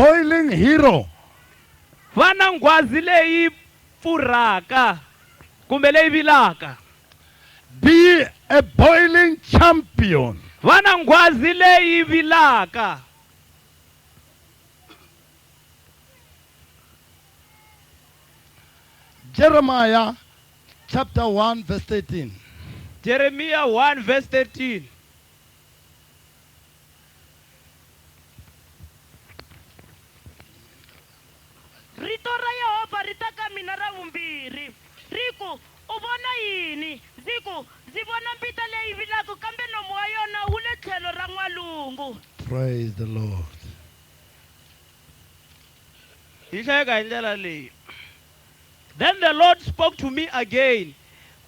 boiling hero. Vana ngwazi leyi pfurhaka kumbe leyi vilaka. Be a boiling champion. Vana ngwazi leyi vilaka. Jeremiah chapter 1 verse 13. Jeremiah 1 verse 13. Rito ra Yehova ri ta ka mina ra vumbirhi. Riku, u vona yini? Ziku, ndzi vona mbita leyi vilaka kambe nomu wa yona wu le tlhelo ra n'walungu. Praise the Lord. Hi hlayeka hi ndlela leyi. Then the Lord spoke to me again.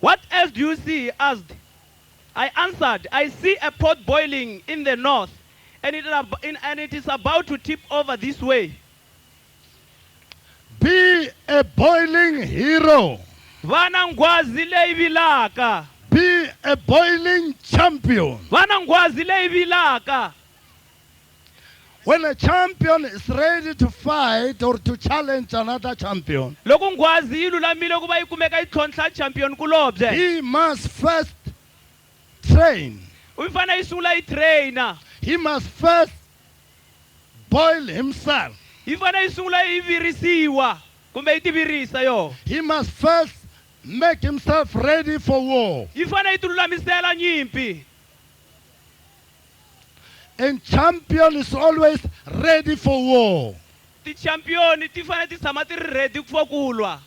What else do you see? He asked. I answered, I see a pot boiling in the north, and it is about to tip over this way. Be a boiling hero. Vana ngwazi leyi vilaka. Be a boiling champion. Vana ngwazi leyi vilaka. When a champion is ready to fight or to challenge another champion, Loko ngwazi yi lulamile ku va yi kumeka yi tlhontlha champion kulobye. he must first train. U fanele yi sungula yi trainer. He must first boil himself. Yi fanele yi sungula yi virisiwa kumbe yi tivirisa yo. He must first make himself ready for war. Yi fanele yi tilulamisela nyimpi. And champion is always ready for war. Ti champion ti fanele ti tshama ti ri ready for kulwa.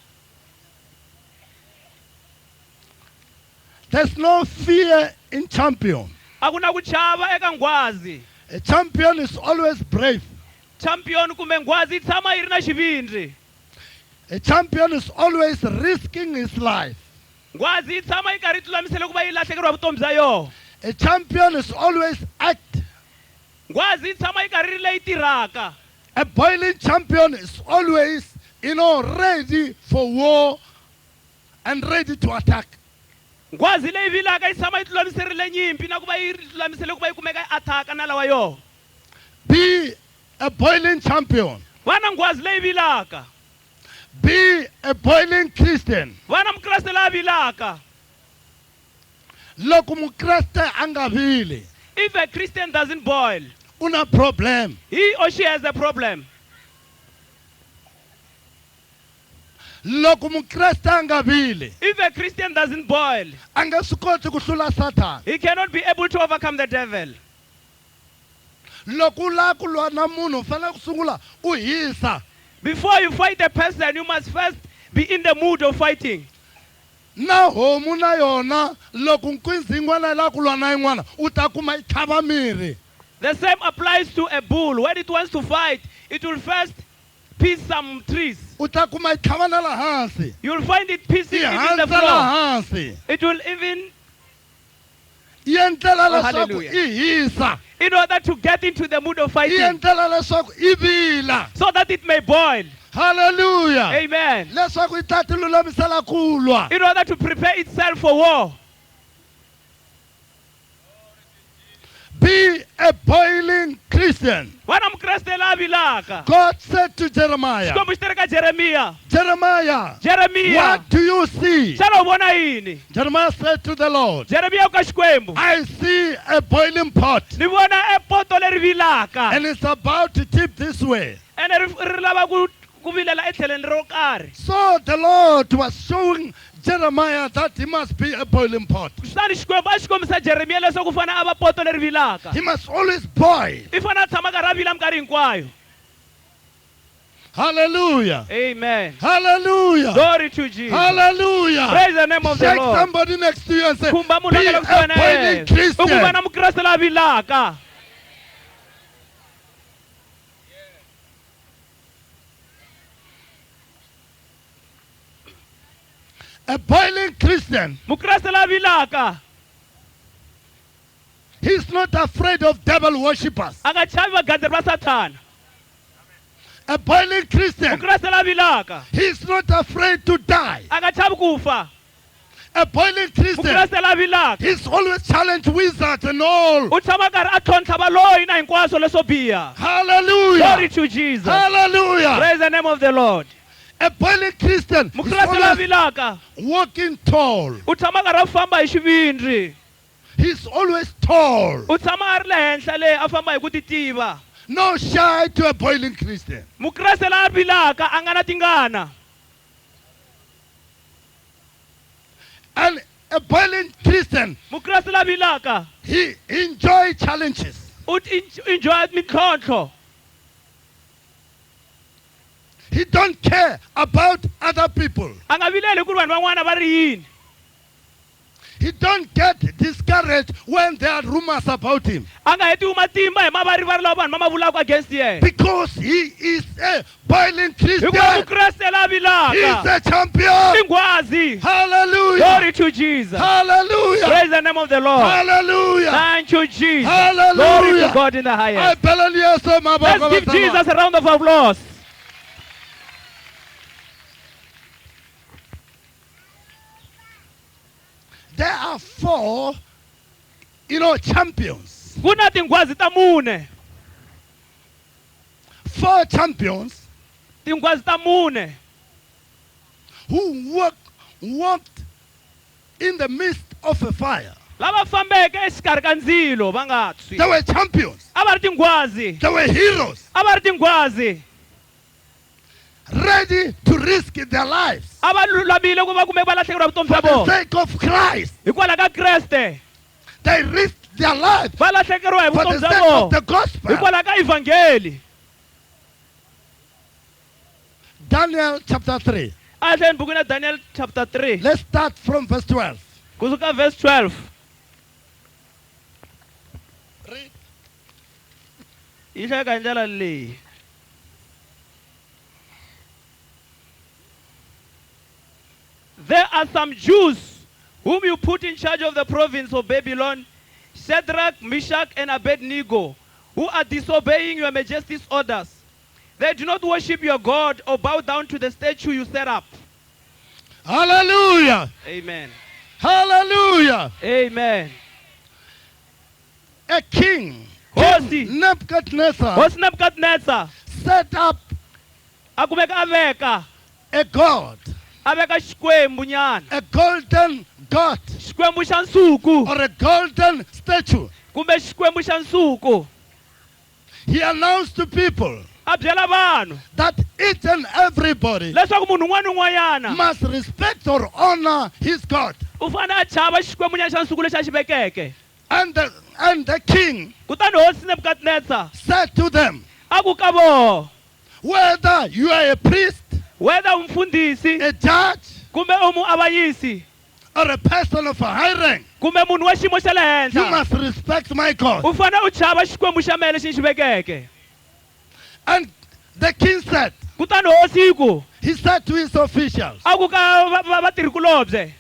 There's no fear in champion. A ku na ku chava eka ngwazi. A champion is always brave. Champion kumbe ngwazi yi tshama yi ri na xivindzi. A champion is always risking his life. Ngwazi yi tshama yi karhi yi tilulamisela ku va yi lahlekeriwa vutomi bya yona. A champion is always active. Ngwazi yi tshama yi karhi yi ri leyi tirhaka. A boiling champion is always, ready for war and ready to attack. Ngwazi leyi vilaka yi tshama yi tilulamiserile nyimpi na ku va yi tilulamisele ku va yi kumeka yi athaka na lawa yona. Be a boiling champion. Vana ngwazi leyi vilaka. Be a boiling Christian. Vana mukreste la vilaka. Loko mukreste anga vili, If a Christian doesn't boil, una problem. he or she has a problem. Loko mukreste anga vili, If a Christian doesn't boil, anga swi koti ku hlula Satan. he cannot be able to overcome the devil. Loko u lava ku lwa na munhu u fanele ku sungula u hisa. Before you fight a person, you must first be in the mood of fighting. Na homu na yona loko nkwinzi yin'wana yi lava ku lwa na yin'wana u ta kuma yi tlhava miri. The same applies to a bull. When it wants to fight, it will first piece some trees. U ta kuma yi tlhava na la hansi. You will find it piecing Yi even the handza la floor. hansi. It will even, Yi endlela leswaku hallelujah. i hisa. in order to get into the mood of Yi fighting, endlela leswaku i vila. so that it may boil. Hallelujah. Amen. Leswaku yi ta ti lulamisela ku lwa. In order to prepare itself for war. Be a boiling Christian. Vana mukreste la vilaka. God said to Jeremiah, Xikwembu xi ri ka Jeremiah. Jeremiah, Jeremiah. what do you see? Xana u vona yini? Jeremiah said to the Lord, Jeremiah ka Xikwembu. I see a boiling pot Ni vona e poto leri vilaka. and it's about to tip this way. Ene ri lava ku vilela etlhelweni ro karhi. So the Lord was showing Jeremiah that he must be a boiling pot. Kutani Xikwembu a xi kombisa Jeremiah leswaku u fanele a va poto leri vilaka. He must always boil. I fanele a tshama karhi a vila minkarhi hinkwayo. Hallelujah. Amen. Hallelujah. Glory to Jesus. Hallelujah. Praise the name of the Shake Lord. somebody next to you and say, Khumba munhu be a nga a le kusuhana na boiling yena. U ku Christian. vana mukreste la vilaka. A boiling Christian. Mukreste la vilaka. He's not afraid of devil worshippers. A nga chavi vagadzeri va Sathana. A boiling Christian. Mukreste la vilaka. He's not afraid to die. A nga chavi kufa. A boiling Christian mukreste la vilaka is always challenged wizards and all. u tshama karhi a tlhontlha valoyi na hinkwaswo leswo biha. Glory Hallelujah. to Jesus. Hallelujah. Praise the name of the Lord. A boiling Christian is Mukreste la always vilaka walking tall. u tshama karhi a famba hi xivindzi. He's always tall. U tshama a ri le henhla leyi a famba hi ku titiva. No shy to a boiling Christian. Mukreste la vilaka a nga na tingana. And a boiling Christian, Mukreste la vilaka he enjoys challenges. u enjoy mintlhontlho. He don't care about other people. A nga vileli ku ri vanhu van'wana va ri yini. He don't get discouraged when there are rumors about him. A nga hetiwi matimba hi mavarivari lawa vanhu va ma vulaka against yena. Because he is a boiling Christian. Hikuva mukreste la He is vilaka a champion. tingwazi. Hallelujah. Glory to Jesus. Hallelujah. Praise the name of the Lord. Hallelujah. Thank you, Jesus. Hallelujah. Glory to God in the highest. Let's give Jesus a round of applause. There are four, champions. Ku na tingwazi ta mune. 4 champions Tingwazi ta mune. who walked in the midst of a fire. Lava fambeke exikarhi ka ndzilo va nga tshwi. They were champions. A va ri tingwazi. They were heroes, A va ri tingwazi. ready to risk their lives A va lulamile ku va kumeka va lahlekeriwa vutomi for bya the vona. sake of Christ. Hikwalaho ka Kreste. They risked their lives Va lahlekeriwa hi for the vutomi bya sake of vona. the gospel. Hikwalaho ka evhangeli. Daniel chapter 3. A hleni bukwini ya Daniel chapter 3. Let's start from verse 12. Kusuka verse 12. Read. Yi hlaya hi ndlela leyi. There are some Jews whom you put in charge of the province of Babylon, Shadrach, Meshach, and Abednego, who are disobeying your majesty's orders. They do not worship your God or bow down to the statue you set up. Hallelujah. Amen. Hallelujah. Amen. A king, Hosi. Nebuchadnezzar, Hosi Nebuchadnezzar set up a kumeka a veka a god, xikwembu nyana, a golden god, xikwembu xa nsuku or a golden statue. kumbe xikwembu xa nsuku. He announced to people A byela vanhu that each and everybody leswaku munhu un'wana na un'wanyana must respect or honor his God. u fanele a chava xikwembu nyana xa nsuku lexi a xi vekeke. And the king Kutani hosi Nebuchadnezzar said to them, a ku ka vona, whether you are a priest, whether u mfundhisi a judge, kumbe u muavanyisi or a person of a high rank, kumbe munhu wa xiyimo xa le you henhla, must respect my God. u fanele u chava xikwembu xa mehe lexi ni xi vekeke. And the king said, Kutani hosi yi ku he said to his officials, a ku ka vatirhikulobye,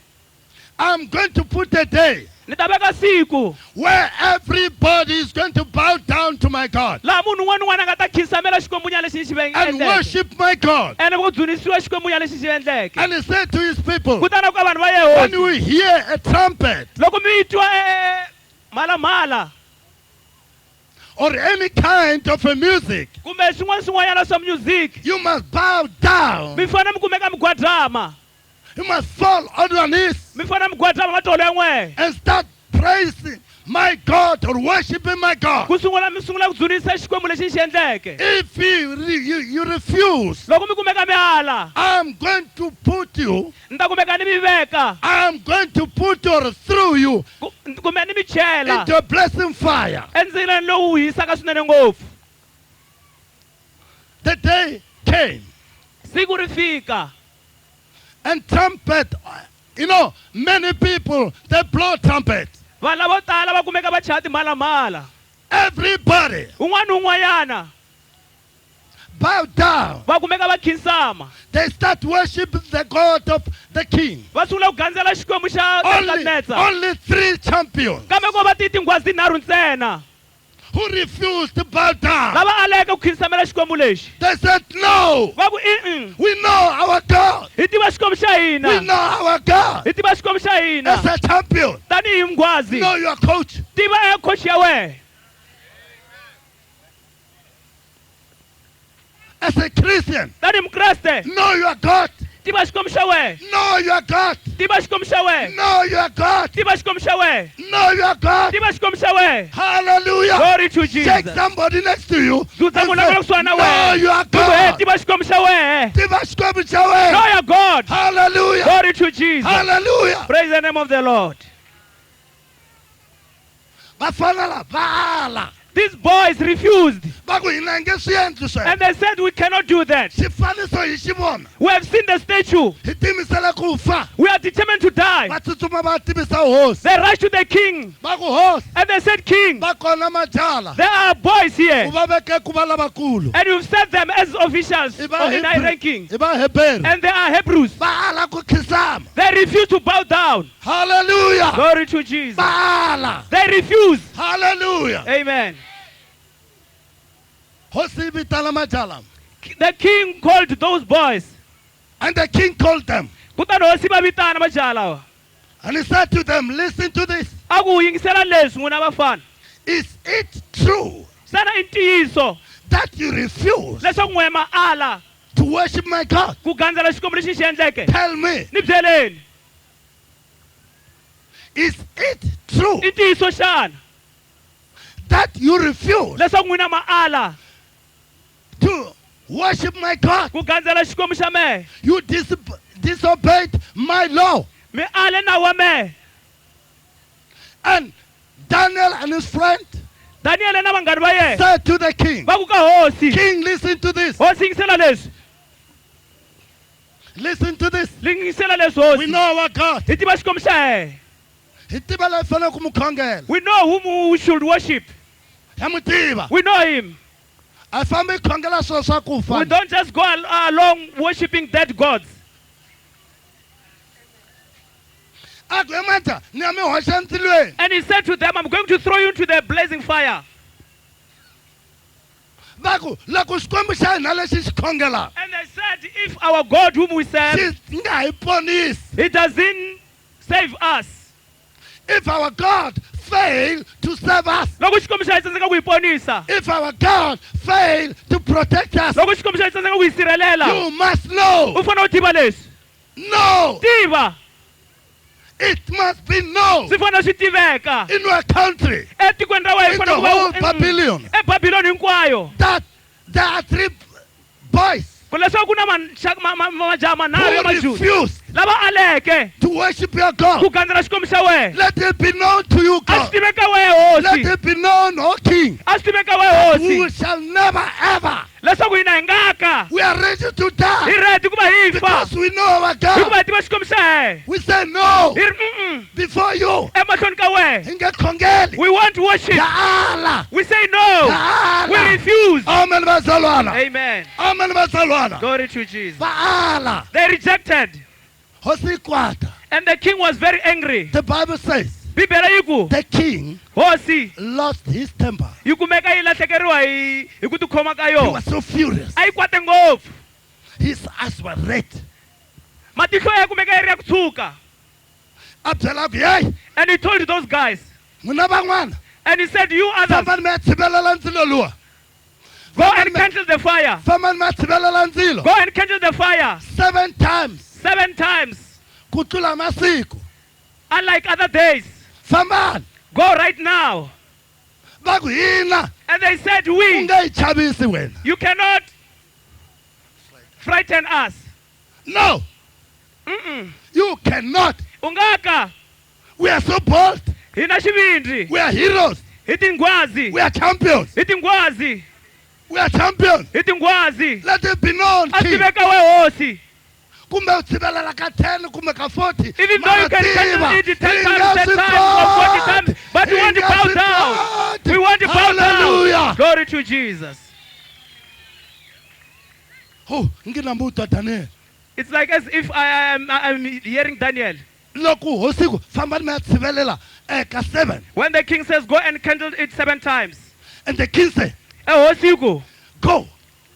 I'm going to put a day ni ta veka siku where everybody is going to bow down to my God laha munhu un'wana na un'wana a nga ta khisamela xikwembu nyana lexi ni xi and endleke, worship my God. ene ku dzunisiwa xikwembu nyana lexi xi endleke. And he said to his people, Kutani ka vanhu va ye when hosi, you hear a trumpet loko mi twa mhalamhala or any kind of a music, kumbe swin'wana swa music, you must bow down. mi fanele mi kumeka mi gwadama, You must fall on your knees mi fanele mi gwadama matolo ya n'wehe, and start praising my God or worshiping my God. mi sungula ku dzunisa xikwembu lexi ni xi endleke. If you refuse, Loko mi kumeka mi hala, I'm going to put you, ni ta kumeka ni mi veka I'm going to put or through you kumbe ni mi chela into a blessing fire. endzilweni lowu hisaka swinene ngopfu. The day came Siku ri fika, and trumpet, many people, they blow trumpet. vanhu lavo tala va kumeka va chaya timhalamhala. Everybody Un'wana na un'wanyana bow down. va kumeka va khinsama, They start worshiping the God of the king. va sungula ku gandzela xikwembu xa Nebukadnezar. Only 3 champions Kambe ko va ti tingwazi tinharhu ntsena who refused to bow down. lava aleke ku khisamela xikwembu lexi They said, no, va ku i we know our God. hi tiva xikwembu xa We hina know our God. hi tiva xikwembu xa hina As a champion, tanihi mngwazi know your coach. tiva coach ya wehe As a Christian, tanihi mukreste know your God. tiva xikwembu xa wehe Know your God. tiva xikwembu xa wehe Know your God. tiva xikwembu xa wehe Know your God. tiva xikwembu xa wehe Hallelujah. glory to Shake Jesus somebody next to you. Zuza and munhu say, a nga kusuhana na know wehe your Ku he God. tiva xikwembu xa wehe Tiva xikwembu xa know wena. your God Hallelujah. glory to Jesus Hallelujah. praise the name of the Lord Vafana lava va ala. these boys refused Va ku hina hi nge swi endli sweswo. and they said we cannot do that Xifaniso hi xi vona. we have seen the statue Hi tiyimisela ku fa. we are determined to die Va tsutsuma va tivisa hosi. they rushed to the king Va ku hosi. and they said king Va kona majala. there are boys here Ku va veke ku va lavakulu. and you've set them as officials I of va in high ranking Hebrew. I va Hebrew. and they are Hebrews Va ala ku khisama. they refuse to bow down Hallelujah. glory to Jesus Va ala. they refuse Hallelujah. amen Hosi vitala majala. the king called those boys And the king called them. kutani hosi va vitana majala lawa And he said to them, listen to this. a ku yingisela leswi n'wina vafana Is it true xana i ntiyiso that you refuse leswaku n'we ma ala to worship my God? ku gandzela xikwembu lexi xi endleke Tell me, ni byeleni is it true i ntiyiso xana that you refuse leswaku n'wina ma ala to worship my God? ku gandzela xikwembu xa mehe You disobeyed my law. mi ale nawu wa mehe And Daniel and his friend daniyele na vanghani va yena said to the king, va ku ka hosi King, listen to this. hosi yingisela leswi Listen to this. yingisela leswi We hosi know our God. hi tiva xikwembu xa hehe Hi tiva leyi hi fanele ku mu khongela. we know whom we should worship Ha mu tiva. we know him A hi fambi hi khongela swilo swa ku we fa. don't just go along worshiping dead gods A ku emata ni ya mi hoxa ndzilweni. and he said to them I'm going to throw you into the blazing fire Va ku loko xikwembu xa hina lexi xi khongelaka and they said if our God whom we serve xi nga hi ponisi. he doesn't save us If our God fail to save us, loko xikwembu xa hi tsandzeka ku hi ponisa if our God fail to protect us, loko xikwembu xa hi tsandzeka ku hi sirhelela you must know. u fanele u tiva leswi No, tiva it must be known swi fanele swi tiveka in your country etikweni ra wena in the whole Babylon ebabyloni hinkwayo that there are three boys ku leswaku ku na majaha manharhu ya who majuda refused lava aleke to worship your ku God. gandzela xikwembu xa wena Let it be known to you, a swi God. tiveka wehe Let hosi it be known, O King. a swi tiveka wehe We hosi shall never ever. leswaku hina hi nga ka We are ready to hi die redi ku va hi fa because we know our hikuva God. hi tiva xikwembu xa hehe We say no hi ri before you. emahlweni ka wehe Hi nge khongeli. we want worship Ya ala. we say no Ya we ala. refuse Amen bazalwana. amen Amen bazalwana. glory to Jesus Va ala. they rejected Hosi kwata. and the king was very angry The Bible says bibele yi ku the king hosi lost his temper. yi kumeka yi lahlekeriwa hi ku tikhoma ka He yona was so furious. a yi kwate ngopfu His eyes were red. matihlo ya kumeka yi ri ya ku tshuka A byela ku hey, and he told those guys n'wina van'wana and he said you others fambani mi ya tshivelela ndzilo luwa. go and kindle the fire Fambani mi ya tshivelela ndzilo. go and kindle the fire 7 times. 7 times Ku tlula masiku. unlike other days Fambani. go right now Va ku hina and they said u we nge hi chavisi wena. you cannot frighten us No, you cannot. ungaka We are so bold. hina xivindzi We are heroes. hi tinghwazi We are champions. hi tinghwazi We are champions. hi tinghwazi Let it be known, a King. tiveka we hosi Kumbe u tshivelela ka 10 kumbe ka 40. even though you can kindle it 10 Hi times nga 10 swi times or 40 times koti. but we Hi want to nga bow swi down koti. we want to bow down Hallelujah. glory to Jesus Oh, nginambuta Daniel. it's like as if I'm hearing Daniel Loko hosiku fambani mi ya tshivelela ka 7. when the king says go and kindle it 7 times And the king said, ehosiku go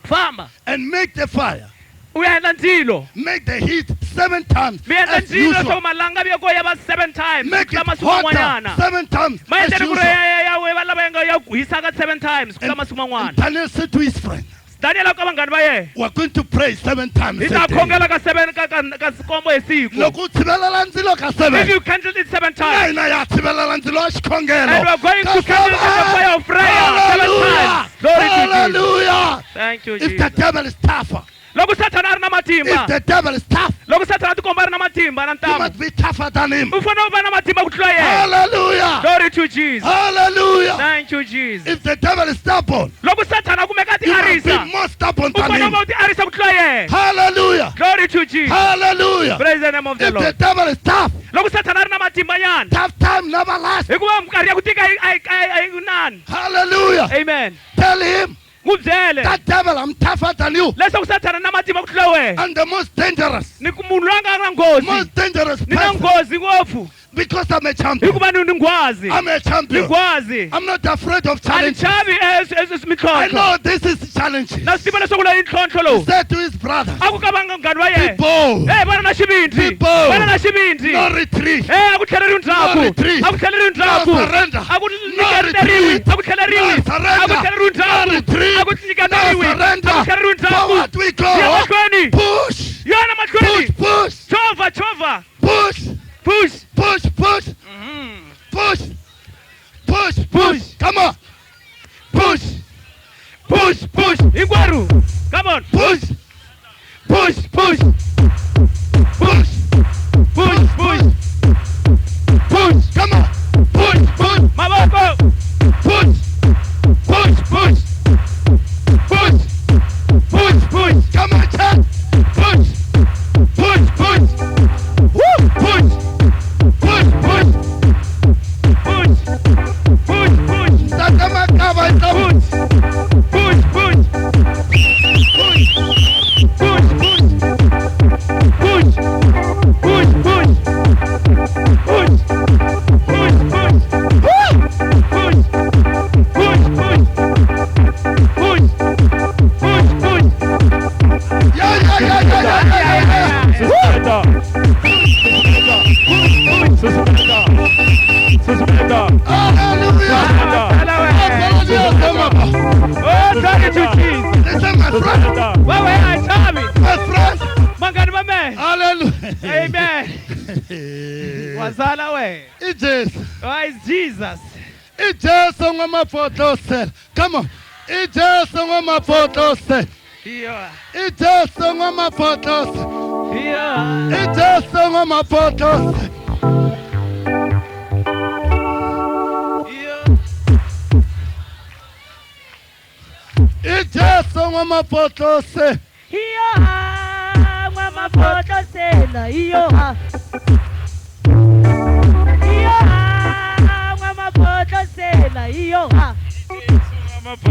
famba and make the fire. uyaendla ndzilo Make the heat 7 times miendla as ndzilo usual. so malanga vyako yava 7 times Make kula it masiku hotter man'wanyana 7 times as maendleni ku ri usual. yawe va lava ya hisaka 7 times kula masiku And man'wana Daniel said to his friend, Daniel a ka vanghani va yena we're going to pray 7 times hi a ta day. khongela ka 7 ka sikombo hi siku Loko u tshivelela ndzilo ka if 7. you cancel it 7 Na times hina ya tshivelela ndzilo wa xikhongelo. and we're going Ka to cancel the 7. fire of prayer 7 Hallelujah. times glory to Jesus Hallelujah. thank you If the Jesus devil is tougher, loko satana a ri na if matimba the devil is tough, loko satana a tikomba a ri na matimba na you ntamu must be tougher than him. u fanele u va na matimba ku tlula yena Hallelujah. glory to Jesus Hallelujah. thank you Jesus If the devil is stubborn, loko satana a kumeka a ti you must be arisa more stubborn u than fanele u him. va u ti arisa ku tlula yena Hallelujah. glory to Jesus Hallelujah. praise the name of the If the Lord devil is tough, loko satana a ri na matimba nyana tough time never lasts. hikuva minkarhi ya ku tika a yi nani Hallelujah. amen Tell him, n'wi byele that devil, I'm tougher than you. leswaku satana na matimba ku tlula wena And the most dangerous, ni ku munhu loyi a nga na nghozi most dangerous ni na person, nghozi ngopfu because I'm a champion. hikuva ni ngwazi I'm a ni champion. ngwazi I'm not afraid of a ni challenges. chavi I mintlhontlho know this is challenging. na swi tiva leswaku leyi ntlhontlho He lowu said to his brother, a ku ka vanghani va be yena bold, vana na xivindzi Be bold. vana na xivindzi no retreat, a ku tlheleriwi ndzhaku No retreat. a ku tlheleriwi ndzhaku No surrender. a ku No nyiketeriwi retreat. a ku tlheleriwi No surrender. a ku tlheleriwi No ndzhaku retreat. a ku no nyiketeriwi a surrender. ku tlheleriwi ndzhaku Forward we go. ya mahlweni Push, yana mahlweni push, push, chovha push, push push, push, push, push, push. Come on, push, push, push, hinkwerhu come on push, push, push, push, push, push, push. Come on, push, push, mavoko push, push, push, push, push, push. Come on, chat. Push, push, push. Woo! Push, push, push, push, push, push. Tatama kaba ita push, push, push, push, push, push, push, push, push, push, push, push. Woo! Push, push, push, push, push, push. Yeah. Woo! oh thank you Jesus Listen, my friend, wewe achavi my friend. mangani va me Hallelujah. amen wazala we It's Jesus. oh it's Jesus It's Jesus on my photo set. Come on. It's Jesus on my photo set. yeah It's Jesus on my photo set. yeah It's Jesus on my photo set. yeah It's Jesus on my photo set. iyo ha n'wamafotosela iyo ha iyo ha n'wamafotosela iyo ha iyo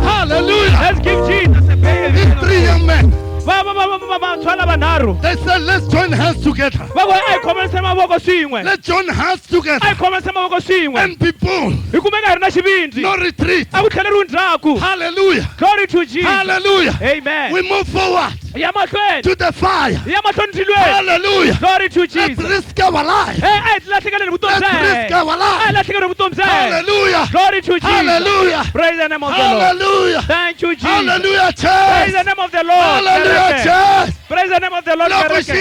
Hallelujah. let's give Jesus a praise These three young men, vatshwala vanharhu they said, let's join hands together. va ku a hi khomelise mavoko swin'we Let's join hands a together hi khomelise mavoko swin'we and be bold. hi kumeka hi ri na xivindzi No retreat. a ku tlheleriwi ndzhaku Hallelujah. glory to Jesus Hallelujah. amen We move forward ya mahlweni to the fire. ya mahlweni ndzilweni Hallelujah. glory to Let's Jesus risk our life. a hi lahlekeleni vutomi Let's bya risk yena our a hi life. lahlekeli vutomi bya yena Hallelujah. glory to Jesus Hallelujah. praise the name of the Lord Hallelujah. thank you Jesus Hallelujah, praise the church. name of the Lord Hallelujah, kereke. church. praise the name of the Lord Loko kereke.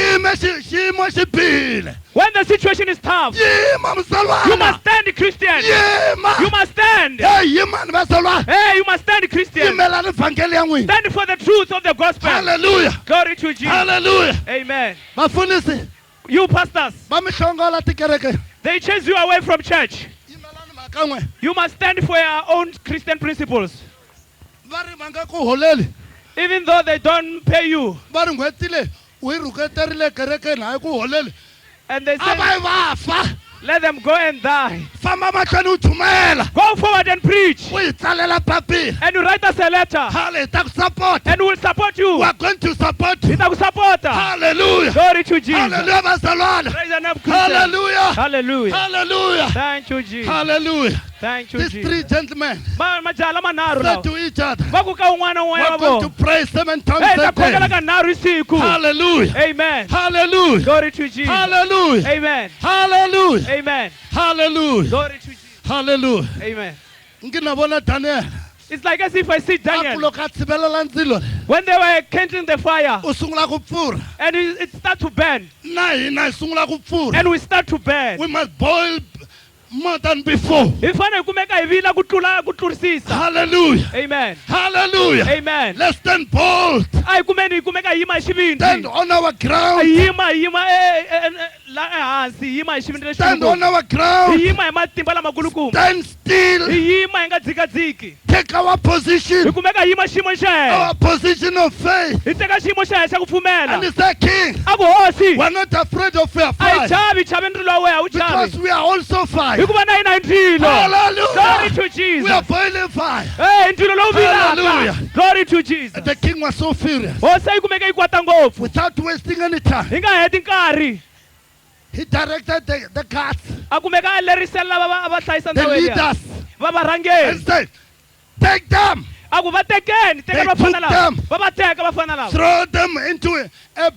xiyimo xi bihile. when the situation is tough Yima you msalwana. must stand Christian Yima. you must stand Hey, yimani vasalwana. hey you must stand Christian Yimelani vhangeli ya n'wina. stand for the truth of the gospel Hallelujah. glory to Jesus Hallelujah. amen Vafundhisi you pastors va mi hlongola tikereke. they chase you away from church Yimelani mhaka n'we. you must stand for your own Christian principles va ri va nga ku holeli Even though they don't pay you. va ri n'hweti leyi u yi rhuketerile kerekeni hayi ku holeli And they a say, va yi va fa let them go and die. famba mahlweni u chumela Go forward and preach. u hi tsalela papila And you write us a letter. hale hi ta ku support And we'll support you. we are going to support you Support. hallelujah Glory to Jesus. hallelujah bazalwana Praise the name of Christ. hallelujah Hallelujah. hallelujah Thank you, Jesus. hallelujah Thank you, these Jesus. three gentlemen Majala manharhu said lawa. to each other Va ku ka un'wana na un'wana we're wa going to vona. pray 7 times Hey, ta a khongela day ka nharhu hi siku. hallelujah Amen. hallelujah Glory to Jesus. hallelujah Amen. hallelujah Amen. hallelujah Glory to Jesus. hallelujah Amen. nki na vona Daniel It's like as if I see a ku Daniel. loko a tshivelela ndzilo When they were kindling the fire u sungula ku pfurha and it started to burn. na hina hi sungula ku pfurha And we start to burn. we must boil more than before Hi fanele hi kumeka hi vila ku tlurisisa. hallelujah Amen. hallelujah Amen. let's stand bold A hi kumeni hi kumeka hi yima hi stand xivindzi. on our ground Hi yima la ehansi, hi yima hi xivindzi stand on lexikulu. our Hi ground yima hi matimba lamakulukumba. stand still Hi yima hi nga dzikadziki. take our Hi position kumeka hi yima xiyimo xa our henhla. position of faith Hi teka xiyimo xa henhla xa ku and pfumela. he said king A ku hosi, we're not afraid of your a hi fire chavi chavi ndzilo wa wena, a wu because chavi. we are also fire Hikuva na hina hi ndzilo. Glory hallelujah to we Jesus. are boiling fire Hey, ndzilo lowu Hallelujah. vilaka. Glory to Jesus. the king was so furious Hosi a yi kumeka yi kwata ngopfu. without wasting any time Hi nga heti nkarhi. he directed the guards A kumeka a lerisela lava va hlayisa the ndhawu liya. leaders Va and varhangeri. said take them A ku va tekeni, They teka vafana took lava. them. Va va teka vafana lava. throw them into a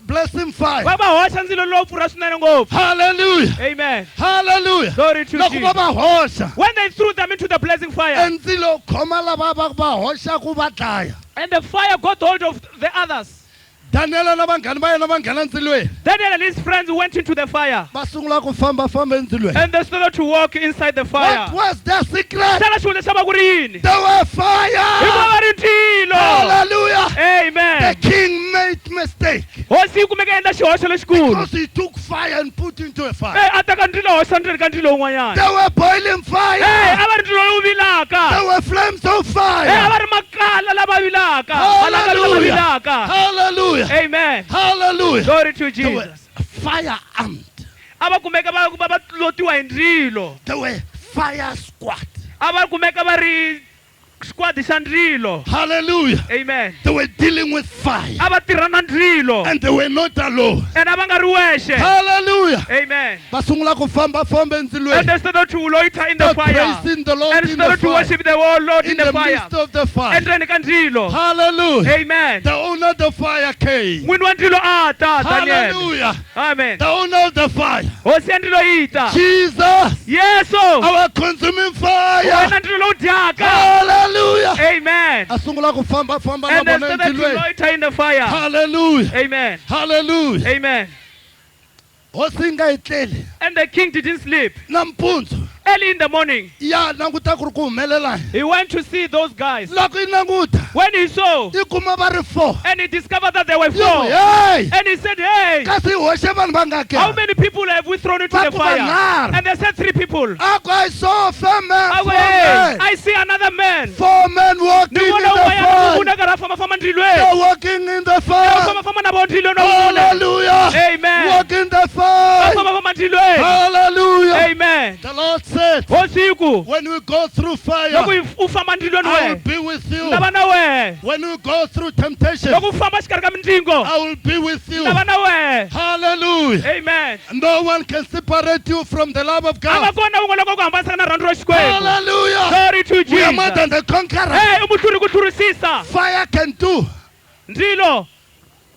blessing fire Va va hoxa ndzilo lowu pfurha swinene ngopfu. hallelujah Amen. hallelujah Glory to loko va Jesus. va hoxa When they threw them into the blazing fire, endzilo khoma lava va hoxaku va dlaya and the fire got hold of the others, Daniel na vanghana va yena va nghena ndzilweni Daniel and his friends went into the fire, va sungula ku famba endzilweni and they started to walk inside the fire. what was their secret Xana xivula xa va ku ri yini? they were Hikuva fire va ri ndzilo. hallelujah the Amen. king made mistake Hosi yi kumeka endla xihoxo lexikulu. because he took fire and put into a fire A teka ndzilo hoxa ndzeni ka ndzilo wun'wanyana. they were boiling fire A va ri ndzilo lowu there vilaka. were flames of A fire va ri makala lava vilaka. Malanga lava hallelujah vilaka. hallelujah Amen. hallelujah Glory to they were Jesus. fire armed A va kumeka va lotiwa hi ndzilo. they were fire squad A va kumeka va ri squad xa ndzilo. hallelujah Amen. they were dealing with fire A va tirha na ndzilo. and they were not alone And a va nga ri wexe. hallelujah Amen. va sungula ku famba And endzilweni they started to loiter in the Start fire. praising the Lord And in the started to fire worship the Lord in in the the fire. midst of the fire Endzeni ka ndzilo. hallelujah Amen. the owner of the fire came N'wini wa ndzilo a ta, Daniel. hallelujah Amen. the owner of the fire Hosi ya ndzilo yi ta. Jesus Yesu. our consuming fire Wena ndzilo lowu dyaka. hallelujah Amen. a sungula ku famba na And they vona started to endzilweni loiter in the fire. hallelujah Amen. hallelujah Amen. hosi yi nga etleli And the king didn't sleep. nampundzu Early in the morning, ya languta ku ri ku humelela he went to see those guys. loko yi languta When he saw, yi kuma va ri 4 and he discovered that there were Yo, 4. hey And he said, hey, kasi hi hoxe vanhu va nga how ke many people have we thrown into Va the ku fire? vanharhu. And they said 3 people. ako I saw 4 men I 4 went, hey, men I see another man. 4 men walking Ni in vona the un'wanyana fire munhu a karhi a fambafamba they're ndzilweni. walking in the Va fire fambafamba na vona ndzilweni wa vona. hallelujah Amen. walking the Va fire fambafamba ndzilweni. hallelujah Amen. the Lord said Hosi yi ku, when we go through fire loko u famba ndzilweni I will wehe, be with you na va na wehe. when we go through temptation Loko u famba xikarhi ka mindzingo, I will be with you na va na wehe. hallelujah Amen. no one can separate you from the love of A va God kona un'we loko ku hambanisaka na rhandzu ro xikwembu. hallelujah Glory to we are more Jesus. than the conqueror Hey, u mutluri ku tlurisisa. fire can do Ndzilo.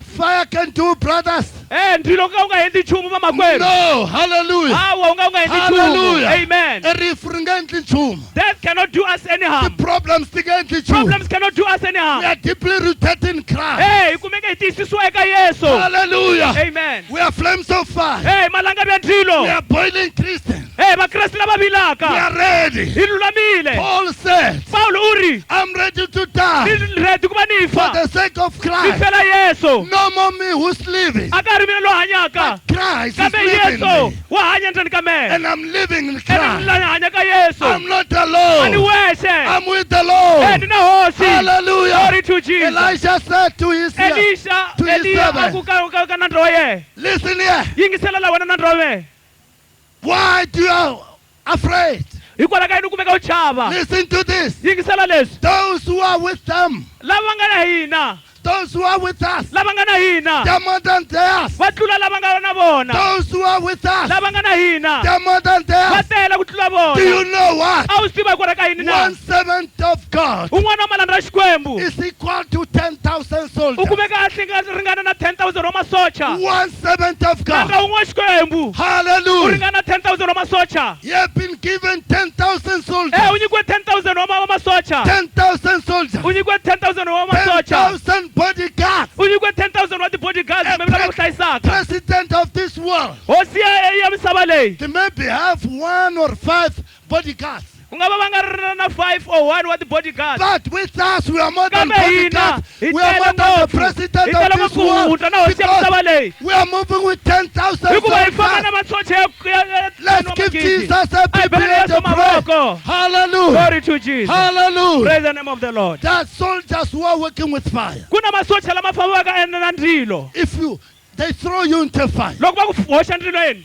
fire can do brothers Ndzilo ka u nga endli nchumu vamakwenu. no hallelujah Hawa u nga endli nchumu. hallelujah Amen. rifu ri nga endli nchumu Death cannot do us any harm. problems ti nga endli nchumu Problems cannot do us any we harm. are deeply rooted in Christ Hey, hi kumeka hi tiyisisiwa eka Yesu. hallelujah Amen. we are flames of fire Hey, malangavi ya ndzilo. we are boiling Christians Hey, vakresti lava we vilaka. are ready Hi lulamile. Paul said Paulo u ri, I'm ready to ni die ready ku va ni for fa. the sake of Ni Christ fela Yesu. no more me who's living, a ka ri mina lo hanyaka but Christ is kambe living in Yesu me. wa hanya ndzeni ka mina And I'm living in ene Christ. ni hanya ka Yesu I'm not a ni alone. wexe I'm with the Lord. ni na hosi Hallelujah. glory to Jesus Elijah said to his Elisha to his Eliya servant, aku ka nandro wa ye listen here. yingisela la wena nandro wa me Why do you are afraid? hikwalaho ka yini u kumeka u chava Listen to this. yingisela leswi Those who are with them, lava nga na hina those who are with us, lava nga na hina they're more than theirs. va tlula lava nga na vona Those who are with us, lava nga na hina they're more than va theirs. tele ku tlula Do you vona know what? a wu swi tiva hikwalaho ka yini na 1/7 of God un'wana wa malandza xikwembu is equal to 10,000 u soldiers. kumeka a ringana na 10,000 wa masocha 1/7 of landza God. un'we xikwembu u Hallelujah. ringana 10,000 wa masocha You have been given 10,000 u soldiers. nyikiwe 10,000 wa masocha 10,000 soldiers. u nyikiwe 10,000 wa masocha 10,000 bodyguards. u nyikiwe 10,000 wa ti-bodyguards A mi lava ku hlayisaka president of this world. hosi ya misava leyi They maybe have 1 or 5 bodyguards. ku nga va va nga ri na 5 or 1 wa ti-bodyguards But with us, we are more than kambe hina bodyguards. hi We are tele more than the ngopfu president hi tele of this ngopfu ku world. hundza na hosi ya Because misava leyi we are moving with 10,000 hikuva hi famba soldiers. na masocha ya Let's give Jesus a a hi big beleni hand yesu of praise. mavoko Hallelujah. glory to Jesus Hallelujah. praise the name of the Lord There are soldiers who are working with fire. ku na masocha lama fambaka na ndzilo If they throw you into fire, loko va ku hoxa ndzilweni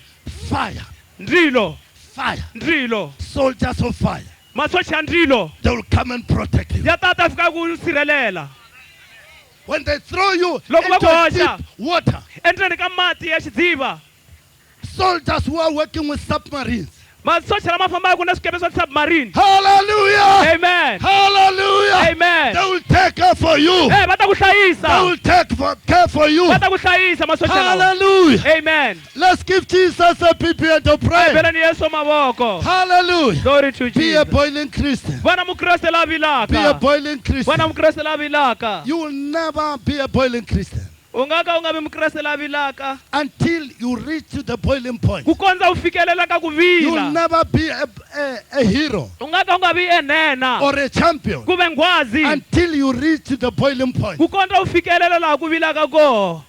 fire, ndzilo fire, ndzilo soldiers of fire, masocha ya ndzilo they will come and protect you. ya tata fika ku sirhelela When they throw you Loko va ku into hoxa deep water, endzeni ka mati ya xidziva soldiers who are working with submarines. masocha lama fambaka na swikepe swa submarine Hallelujah. amen Hallelujah. amen They will take care for you. va ta ku They hlayisa will take care for you. va ta ku hlayisa masocha lawa Hallelujah. amen Let's give Jesus a big hand of praise. beleni yesu mavoko Hallelujah. glory to Be a Jesus boiling Christian. vana mukreste la Be a vilaka boiling vana Christian. mukreste la vilaka You will never be a boiling Christian u nga ka u nga vi mukreste la vilaka until you reach to the boiling point. ku kondza u fikelela ka ku You will vila never be a hero u nga ka u nga vi enhena or a champion ku ve nghwazi until you reach to the boiling point. ku kondza u fikelela laha ku vilaka koho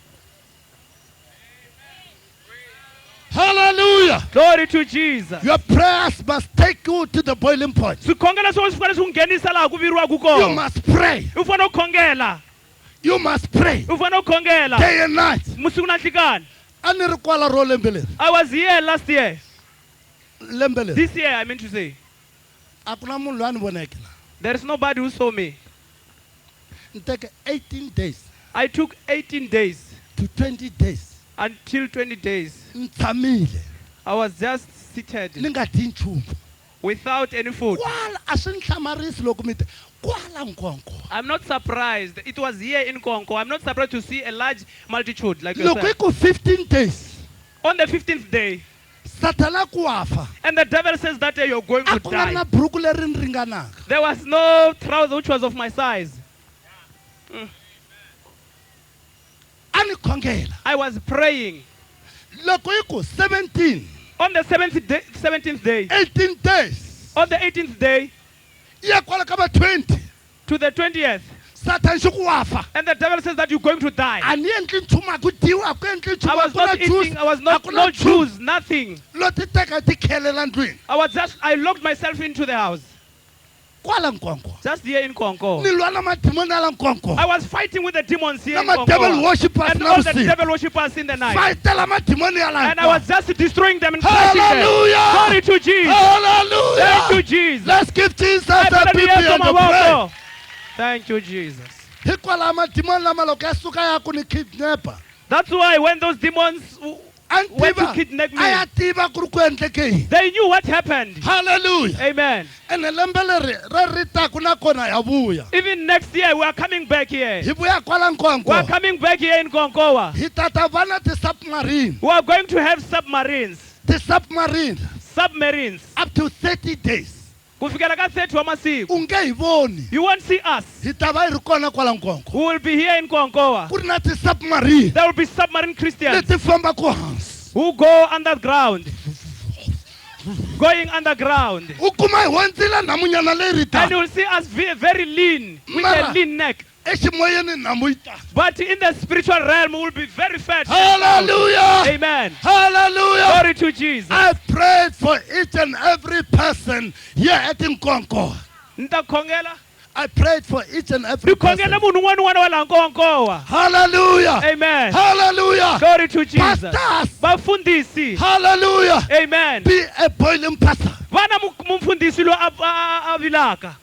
Hallelujah. glory to Jesus Your prayers must take you to the boiling point. swikhongelo swo swi fanele swi ku nghenisa laha ku viriwaka You kona must pray. u fanele u khongela You must pray u fanele u khongela day and night. musiku na nhlikani A ni ri kwala ro lembe leri. I was here last year Lembe leri. this year I meant to say A ku na munhu loyi a ni voneke la. there is nobody who saw me Ni teke 18 days I took 18 days to 20 days. until 20 days Ni tshamile. I was just seated Ni nga dyi nchumu. without any food. Kwala a swi ni hlamarisi loko mi te kwala nkonko. I'm not surprised. It was here in Konko. I'm not surprised to see a large multitude like Loko yourself. hi ku 15 days. On the 15th day, Satana ku wafa. and the devil says that day you're going to A ku nga ri na die. buruku leri ni ringanaka. There was no trouser which was of my size. A ni khongela. I was praying. Loko hi ku 17, On the 17th day, 18 days. on the 18th day Ya kwala ka va 20. to the 20th, Satan xi ku wafa. and the devil says that you're going to die. A ni endli nchumu a ku dyiwa a ku endli I nchumu a was ku na not juice. eating. I was a not ku na no juice, nothing. Lo ti teka ti khelela ndlwini. I locked myself into the house. Kwala nkonko. Just here in Konko. Ni lwa na madimoni ala nkonko. I was fighting with the demons here in Na ma-devil Konko. worshippers And all the navusiku. devil worshippers in the night. Fightela madimoni ala And I was nkonko. just destroying them and crushing them. Hallelujah. Glory to Jesus. Hallelujah. Thank you, Jesus. Let's give Jesus a Ebeleni big Yesu hand of praise. mavoko. Thank you, Jesus. Hikwalaho madimoni lama loko ya suka ya ku ni kidnapa. That's why when those demons went to kidnap me, A ya tiva ku ri ku endleke yini. they knew what happened. Hallelujah. Amen. Ene lembe leri ri taku na kona ya vuya. Even next year, we are coming back here. Hi vuya kwala We are nkonko. coming back here in Konkowa. Hi tata vana ti-submarine. We are going to have submarines. Ti-submarine Submarines. up to 30 days. Kufikela ka 30 wa masiku. U nge hi voni. You won't see us. Hi ta va hi ri kona kwala nkonko. We will be here in Konkowa. Ku ri na ti-submarine There will be submarine Christians leti fambaku hansi. who go underground. Going underground. U kuma hi hundzile nhamunyana leyi ri And taka. you will see us very lean, with a Mara. lean neck. Eximoyeni namuita. But in the spiritual realm, we will be very fat. Hallelujah. Amen. Hallelujah. Glory to Jesus. I prayed for each and every person here at Nkonko. Ntakhongela. I prayed for each and every person. Nikhongela munhu un'wana wala Nkonkowa. Hallelujah. Amen. Hallelujah. Glory to Jesus. Pastors. Bafundisi. Hallelujah. Amen. Be a boiling pastor. Vana mufundisi lo avilaka.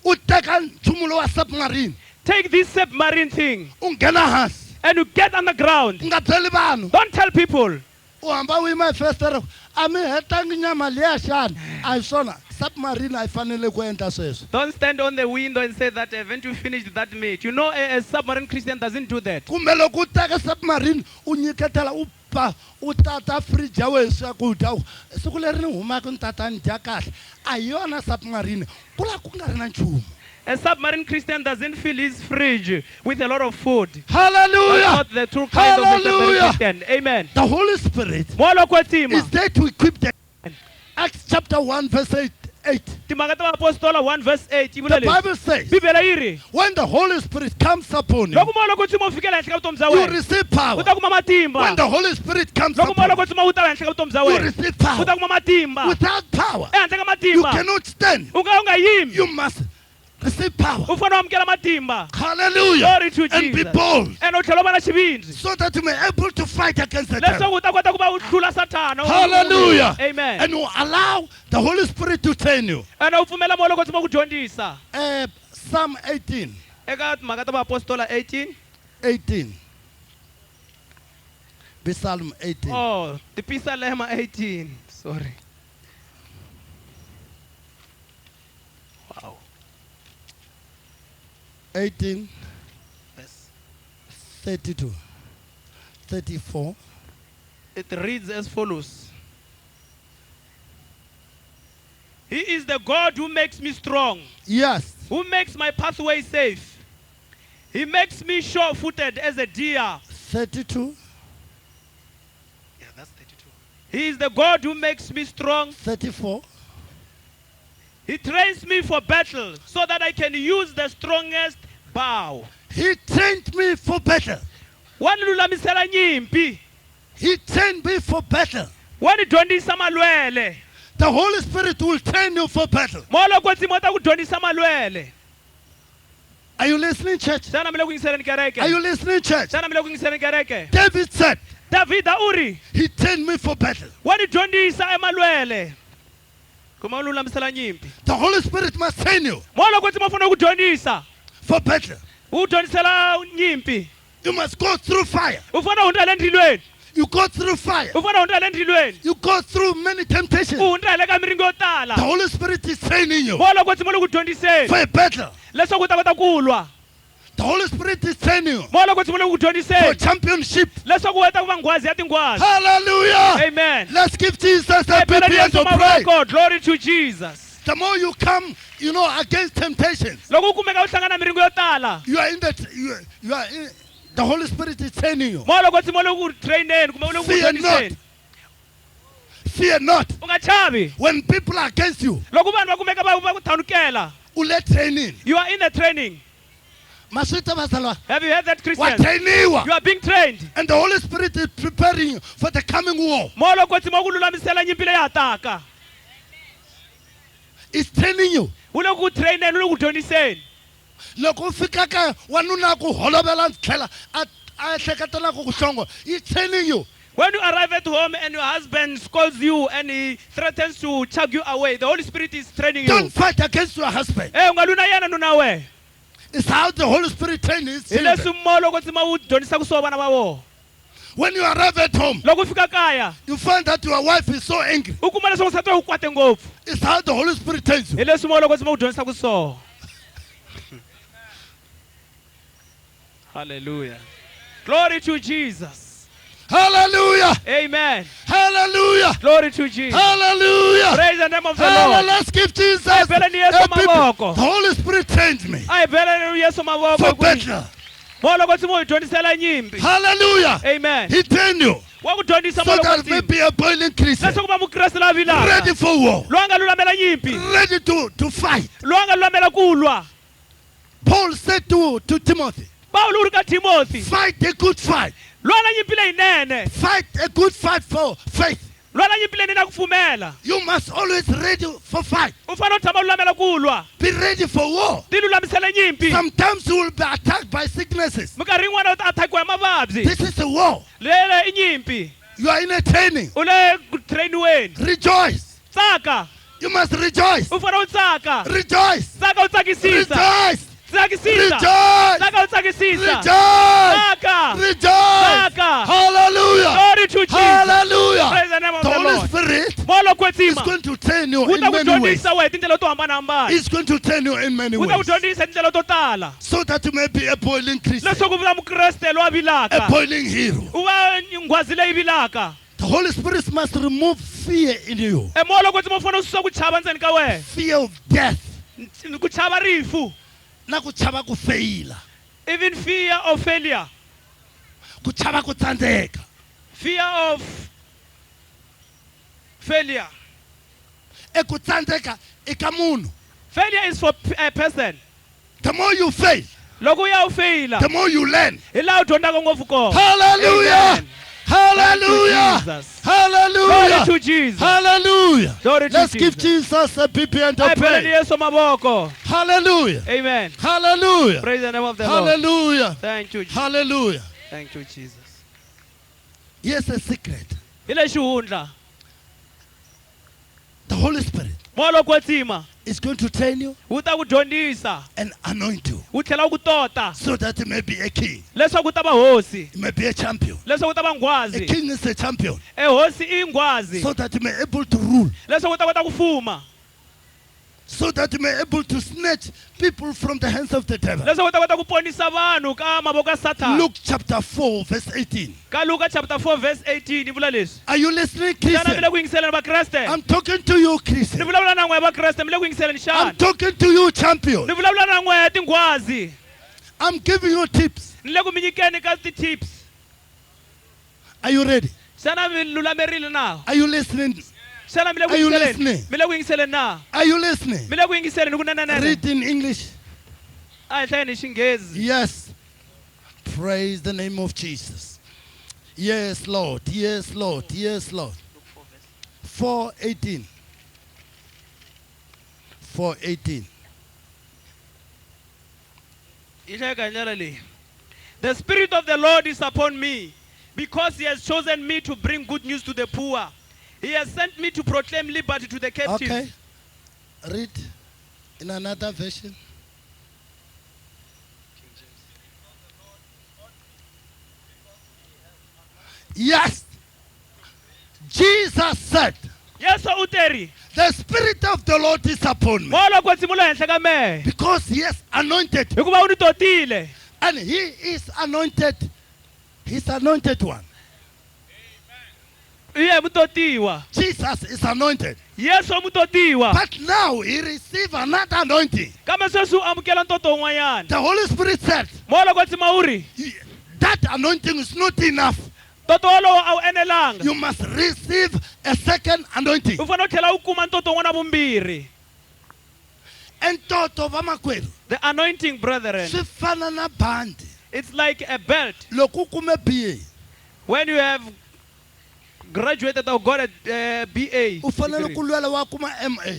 Uteka nchumulo wa submarine. Take this submarine thing Ungena hansi. and you get on the ground. Ungatheli vanhu. Don't tell people. Uhamba uyima efestere. Ami hetanga inyama liya xana. Ayisona submarine ayifanele ku endla sweswo. Don't stand on the window and say that haven't you finished that meat. You know a submarine Christian doesn't do that. Kumbe loko uteka submarine unyiketela upa utata fridge ya wena swakudya. Siku leri ni humaka ni tata ni dya kahle. Ayona submarine. Kula ku nga ri na nchumu. A submarine Christian doesn't fill his fridge with a lot of food. Hallelujah. That's not the true kind of a submarine Hallelujah. Christian. Amen. The Holy Spirit Molo kwetima. is there to equip them. Acts chapter 1 verse 8. Timanga ta apostola 1 verse 8. The Bible says, Bibele iri. when the Holy Spirit comes upon you, Loko molo kwetima ufikela henhla ka vutomi bya you wena. receive power. Uta kuma matimba. When the Holy Spirit comes Loko upon molo you, kwetima uta henhla ka vutomi bya you wena. receive power. Uta kuma matimba. Without power, Ehenhla ka you matimba. cannot stand. Unga yimi. You must receive power. Ufana amkela matimba. Hallelujah. Glory to And be Jesus. bold And utlhela bana xivindzi. so that you may be able to fight against the devil. Leswaku uta kota ku va u hlula Satana. Hallelujah. Amen. And you allow the Holy Spirit to train you. Ena u pfumela molo kwetima ku dyondzisa. Psalm 18. Eka timhaka ta vaapostoli 18. 18. Psalm 18. Oh, tipisalema 18. Sorry. Wow. 18, Yes. 32, 34. It reads as follows. He is the God who makes me strong, Yes. who makes my pathway safe. He makes me sure-footed as a deer. 32, Yeah, that's 32. He is the God who makes me strong. 34. He trains me for battle so that I can use the strongest bow. He trained me for battle. Wanilulamisela nyimpi. He trained me for battle. Wanidyondzisa malwele. The Holy Spirit will train you for battle. Molo kwetima uta ku dyondzisa malwele. Are you listening, church? Xana mi le ku yingiseleni kereke? Are you listening, church? Xana mi le ku yingiseleni kereke? David said, Davida uri he trained me for battle. wanidyondzisa emalwele. Kuma ululamisela nyimpi. The Holy Spirit must train you Molo kwetima ufuna ku dyondzisa. for battle. U dyondzisela nyimpi. You must go through fire. Ufana hundza le ndlwini. You go through fire. Ufana hundza le ndlwini. You go through many temptations. U hundza le ka miringo yo The tala. Holy Spirit is training you Molo kwetima lo ku dyondziseni. for a battle. Leswaku u ta kota ku lwa. The Holy Spirit is training you Molo kwetima lo ku for dyondziseni. championship. Leswaku u heta ku va nghwazi ya tinghwazi. Hallelujah. Amen. Let's give Jesus a big Ebeleni hand Yesu of praise. mavoko. Glory to Jesus. The more you come, against temptations, Loko u kumeka u hlangana miringo yo tala. you are in the Holy Spirit is training you. Molo kwetima lo ku traineni kumbe lo ku Fear not. dyondziseni. Fear not. U nga chavi. When people are against you, Loko vanhu va kumeka va ku thanukela. let training. You are in the training. Maswita bazalwa. Have you heard that, Wa Christian? trainiwa. You are being trained. And the Holy Spirit is preparing you for the coming war. Molo kwetima ku lulamisela nyimpi leyi hataka. It's training you. U le ku traineni, u le ku dyondziseni. Loko u fika ka wanuna ku holovela tlhela a ehleketela ku hlongo. He's training you. When you arrive at home and your husband scolds you and he threatens to chug you away, the Holy Spirit is training you. Don't fight against your husband. Eh, unga luna yena nuna we. It's how the Holy Spirit trains his Hi leswi children. molo kwetima u dyondzisa ku swo vana va vona. When you arrive at home, Loko u fika kaya, you find that your wife is so angry. u kuma leswaku nsati wa u kwate ngopfu. It's how the Holy Spirit trains you. Hi leswi molo kwetima u dyondzisa ku swo. Hallelujah. Glory to Jesus. Hallelujah. Amen. Hallelujah. Glory to Jesus. Hallelujah. Praise the name of the Hallelujah. Lord. Let's give Jesus Ay, beleni Yesu a big- mavoko. The Holy Spirit trains me Ay beleni Yesu for mavoko. battle. Molo kwetima u dyondzisela nyimpi. Hallelujah. Amen. He trained you Wa ku dyondzisa so molo that may kwetima. be a boiling Christian, Leswaku va mukreste la vilaka. ready for war, Loyi a nga lulamela nyimpi. ready to fight. Loyi a nga lulamela ku lwa. Paul said to Timothy, Paulo uri ka Timothy, fight a good fight. lwana nyimpi leyinene, Fight a good fight for faith. lwana nyimpi leyinene ya ku pfumela. You must always ready for fight. U fanele u tshama u lulamela ku lwa, Be ready for war. ti lulamisele nyimpi. Sometimes you will be attacked by sicknesses. Minkarhi yin'wana u ta attack-iwa hi mavabyi. This is a war. Lele i nyimpi. You are in a training. U le ku trainiweni. Rejoice. Tsaka. You must rejoice. U fanele u tsaka. Rejoice. Tsaka u tsakisisa. Rejoice. Tsakisisa. Rejoice. Tsaka u tsakisisa. Rejoice. Tsaka. Rejoice. Tsaka. Hallelujah. Glory to Jesus. Hallelujah. Praise the name of The the Holy Lord. Spirit Molo is kwetsima. going to train you Wu in ta ku many ways. dyondzisa wehe tindlela to hambanahambana. He's going to train you in many Wu ta ku ways. dyondzisa hi tindlela to tala. So that you may be a boiling Christian. Leswaku u va mukreste loyi a A vilaka. boiling hero. U va nghwazi leyi vilaka. The Holy Spirit must remove fear in you. E molo kwetsima u fanele u susa ku chava ndzeni ka wehe. Fear of death. Ku chava rifu. Na ku chava ku faila. Even fear of failure. Ku chava ku tsandzeka. Fear of failure. E ku tsandzeka eka munhu. Failure is for a person. The more you fail, Loko u ya u faila, the more you learn. hi laha u dyondzaka ngopfu kona. Hallelujah. Amen. Hallelujah. Thank you, Jesus. Hallelujah. Glory to Jesus. Hallelujah. Glory to Let's Jesus. give Jesus a big hand of Ayipheleni praise. Yesu maboko. Hallelujah. Amen. Hallelujah. Praise the name of the Lord. Hallelujah. Thank you, Jesus. Hallelujah. Thank you, Jesus. Here's a secret. Hi le xihundla. The Holy Spirit Molo kwetsima. is going to train you Wu ta ku dyondzisa. and anoint you Wu tlhela wu ku tota. so that you may be a king. Leswaku u ta va hosi. You may be a champion. Leswaku u ta va A nghwazi. king is a champion E hosi i nghwazi. so that you may able to rule, Leswaku u ta kota ku fuma. so that you may able to snatch people from the hands of the devil. Leswaku u ta kota ku ponisa vanhu ka mavoko ya Satan. Luke chapter 4 verse 18. Ka Luka chapter 4 verse 18 yi vula leswi. Are you listening, Xana mi Christian? le ku yingiseleni vakreste? I'm talking to you, Ni Christian. vulavula na n'wehe vakreste mi le ku yingiseleni I'm xana? talking to you, champion. Ni vulavula na n'wehe tinghwazi. I'm giving you tips. Ni le ku mi nyikeni ka ti-tips. Are you ready? Xana mi lulamerile na? Are you listening? Xana mi le ku Are you yingiseleni? listening? Mi le ku yingiseleni na? Are you listening? Mi le ku yingiseleni hi ku nenenene? Read in English. A hi hlayeni hi Xinghezi. Yes. Praise the name of Jesus. Yes, Lord. Yes, Lord. Yes, Lord. 4:18. 4:18. Hi hlayeka hi ndlela leyi. The Spirit of the Lord is upon me because He has chosen me to bring good news to the poor. He has sent me to proclaim liberty to the captives. Okay. Read in another version. Yes. Jesus said, Yesu u teri. the Spirit of the Lord is upon me Molo kwetsima u le henhla ka mehe. because He has anointed, Hikuva u ni totile. and He is anointed. He's anointed one. Iye mutotiwa. Jesus is anointed. Yesu mutotiwa. But now He received another anointing. Kambe sweswi u amukela ntoto wun'wanyana. The Holy Spirit said, Molo kwetsima u ri. that anointing is not enough. Ntoto wolowo a wu enelanga. You must receive a second anointing. U fanele u tlhela u kuma ntoto wun'wana vumbirhi. And toto vamakwerhu The anointing, brethren, swi fana na bandi. it's like a belt. Loko u kume BA, When you have graduated or got a BA, u fanele degree, ku lwela wa kuma MA,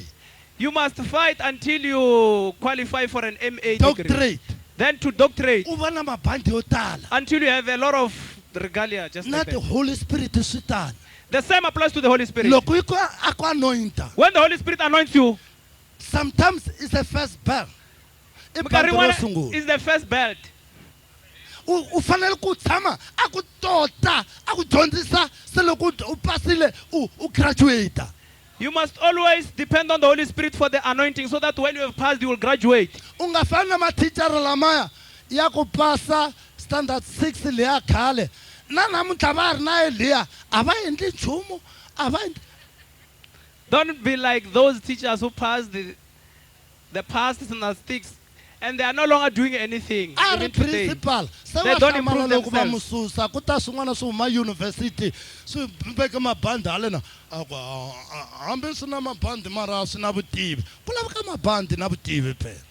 you must fight until you qualify for an MA degree. doctorate. Then to doctorate U va na mabandi yo tala. until you have a lot of regalia. Just Na like the that. Holy Spirit swi tani. The same applies to the Holy Spirit. Loko yi ku a ku anointa, When the Holy Spirit anoints you, sometimes it's the first bell. I minkarhi bandi ro yin'wana sungula. is the first belt. U fanele ku tshama a ku tota, a ku dyondzisa se loko u pasile u graduate. You must always depend on the Holy Spirit for the anointing so that when you have passed, you will graduate. U nga fani na mathicara lamaya ya ku pasa standard 6 leya khale. Na namuntlha va ri na liya a va endli nchumu, a va endli. Don't be like those teachers who passed the past statistics and they are no longer doing anything. A Even ri today. principal se They va don't hlamala improve loko va mu themselves. susa ku ta swin'wana swi huma yunivhesiti swi veka mabandi halena a ku hambi swi na mabandi mara swi na vutivi ku laveka mabandi na vutivi phela.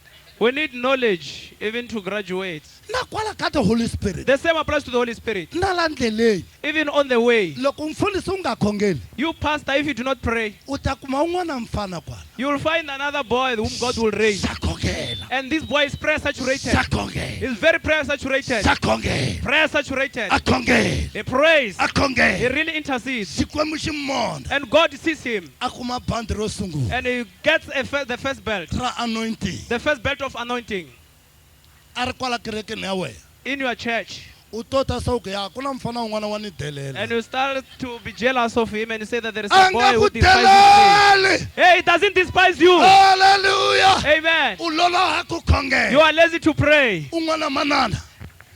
We need knowledge even to graduate. na kwala ka the Holy Spirit The same applies to the Holy Spirit. na la ndleleni Even on the way. loko mfundhisi u nga khongeli You pastor, if you do not pray, u ta kuma un'wana mfana kwala you will find another boy whom God will raise. xa khongela And this boy is prayer saturated. xa khongela He's very prayer saturated. xa khongela Prayer saturated. a khongela He prays. a He khongela really intercedes. xikwembu xi monda And God sees him. a kuma bandi ro sungula And he gets the first belt. ra anointing The first belt of anointing a ri kwala kerekeni ya wena in your church. u tota se u ku ya ku na mfana wun'wana wa ni And delela you start to be jealous of him and you say that there is a a nga boy ku who despises deleli me. Hey, he doesn't despise you. haleluya Amen. u loloha ku You khongela are lazy to pray. un'wana manana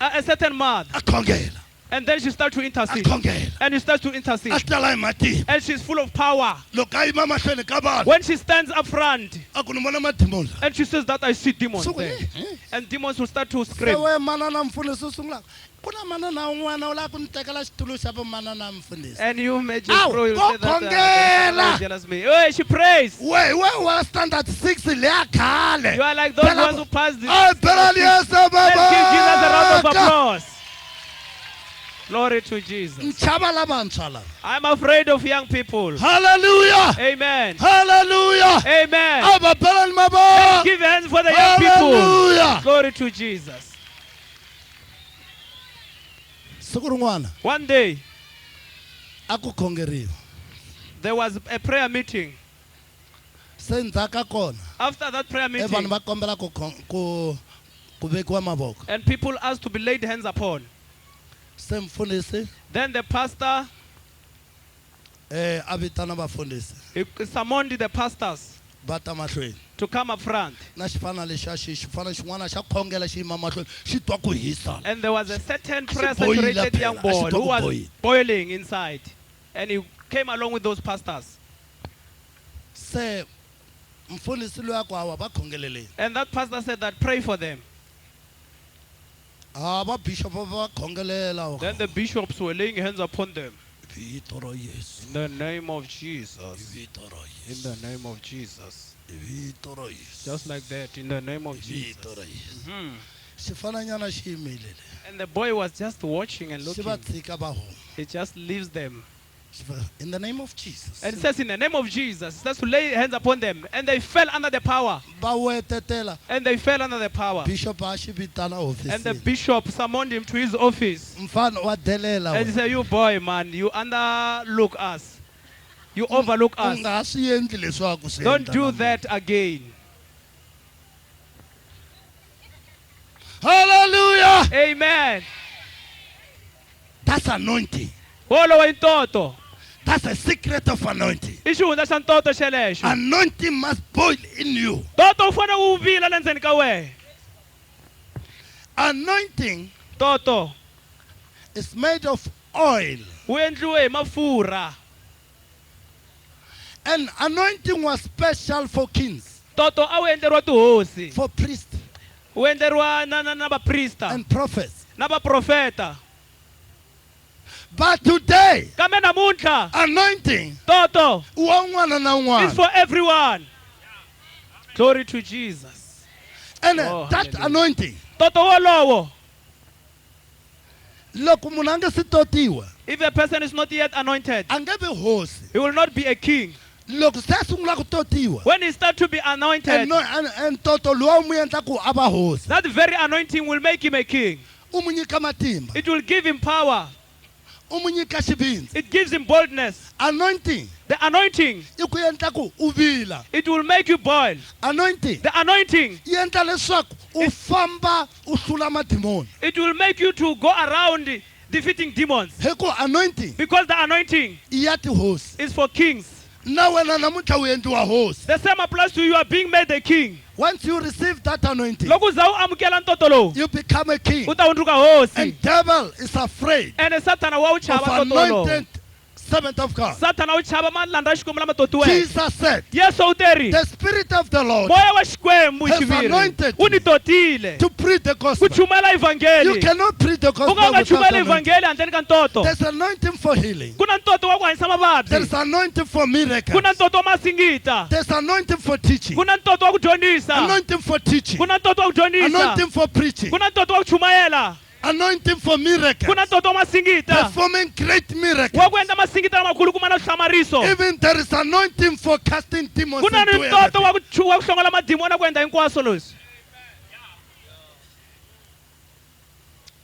A certain man. a khongela And then she starts to a intercede. khongela And he starts to a intercede. tala hi matimba And she's full of power. loko a yima mahlweni ka vanhu When she stands up front a ku ni vona madimoni and she says that I see demons Suku, there. And demons will start to se scream. we manana mfundhisi u sungulaka ku na manana un'wana u lava ku ni tekela xitulu xa vo manana mfundhisi And you may just Ow, throw, you go say that khongela. there is jealous me. Oh, she prays. we wa standard 6 leya khale You are like those ones who passed the. a bela liyesa Let's give Jesus a round of babaka applause. Glory to Jesus. nchava lavantshwa lava I'm afraid of young people. haleluya Amen. haleluya Amen. a va belani Let's mavoko give hands for the young people. haleluya Glory to Jesus. siku rin'wana One day, a ku khongeriwa there was a prayer meeting. se ndzhaka kona After that prayer e vanhu meeting, va kombela ku vekiwa mavoko and people asked to be laid hands upon. se mfundhisi Then the pastor a vitana vafundhisi he summoned the pastors va ta mahlweni to come up front. na xifana lexa xifana xin'wana xa khongela xi yima mahlweni xi twa ku hisa And there was a certain prayer boiled saturated up young here. boy I who should was boil. boiling inside. And he came along with those pastors. se mfundhisi loyi a ku hawa va khongeleleni And that pastor said that pray for them. va bishop va khongelela Then the bishops were laying hands upon them. vito ro yesu In the name of Jesus. vito ro In yesu the name of Jesus. vito ro yesu Just like that. In the name of vito ro Jesus. yesu xifananyana xi yimile And the boy was just watching and xi looking. va tshika va huma He just leaves them. in the name of Jesus And it says in the name of Jesus, it says to lay hands upon them. And they fell under the power. va wetetela And they fell under the power. bishop a xi vitana And the hofisini bishop summoned him to his office. mfana wa delela And he said, you boy, man, you underlook us. You overlook u us. nga swi endli leswaku swi Don't endla do namuntlha. that again. hallelujah Amen. that's anointing Holo wa intoto. that's a secret of anointing Ixihundla xa ntoto xelexo. anointing must boil in you Toto u fanele wu vila le ndzeni ka wena. anointing Toto is made of oil wu endliwe hi mafurha. and anointing was special for kings Toto a wu endleriwa tihosi. for priests Wu endleriwa na vaprista and prophets na vaprofeta. but today Kambe namuntlha anointing Toto wa un'wana na is un'wana for everyone. Glory to Jesus. and Oh, that hallelujah. anointing Toto wolowo, loko munhu a nge si totiwa if a person is not yet anointed, a nge vi hosi he will not be a king. loko se a sungula ku totiwa When he starts to be anointed, and toto lowa u mu endla ku a va hosi that very anointing will make him a king. u mu nyika matimba It will give him power. u mu nyika xivindzi It gives him boldness. anointing The anointing, i ku endla ku u vila it will make you boil. anointing The anointing, yi endla leswaku u famba u hlula madimoni it will make you to go around defeating demons. hi ku anointing Because the anointing i ya tihosi is for kings. na wena namuntlha u endliwa hosi The same applies to you. You are being made a king. once you receive that anointing Loko uza u amukela ntoto lowu, you become a king u ta hundzuka hosi. and devil is afraid And Satan wa u of chava ntoto lowu. anointed servant of God. Satana u chava malandla xikwembu lama totiweke. Jesus said, Yesu u teri. the Spirit of the Lord Moya wa xikwembu has xiviri. anointed U ni totile. to preach the Ku gospel. chumela evangeli. You cannot preach the U gospel nga nga without chumela anointing. evangeli handleni ka ntoto. There's anointing for healing. Ku na ntoto wa ku hanyisa mavabyi. There's anointing for miracles. Ku na ntoto wa masingita. There's anointing for teaching. Ku na ntoto wa ku dyondzisa. Anointing for teaching. Ku na ntoto wa ku dyondzisa. Anointing for preaching. Ku na ntoto wa ku chumayela. Anointing for miracles. Ku na ntoto wa masingita. Performing great miracles. Wa ku endla masingita lamakulu kuma na hlamariso. Even there is anointing for casting demons Ku na ni into ntoto wa everything. ku hlongola madimoni ku endla hinkwaswo leswi.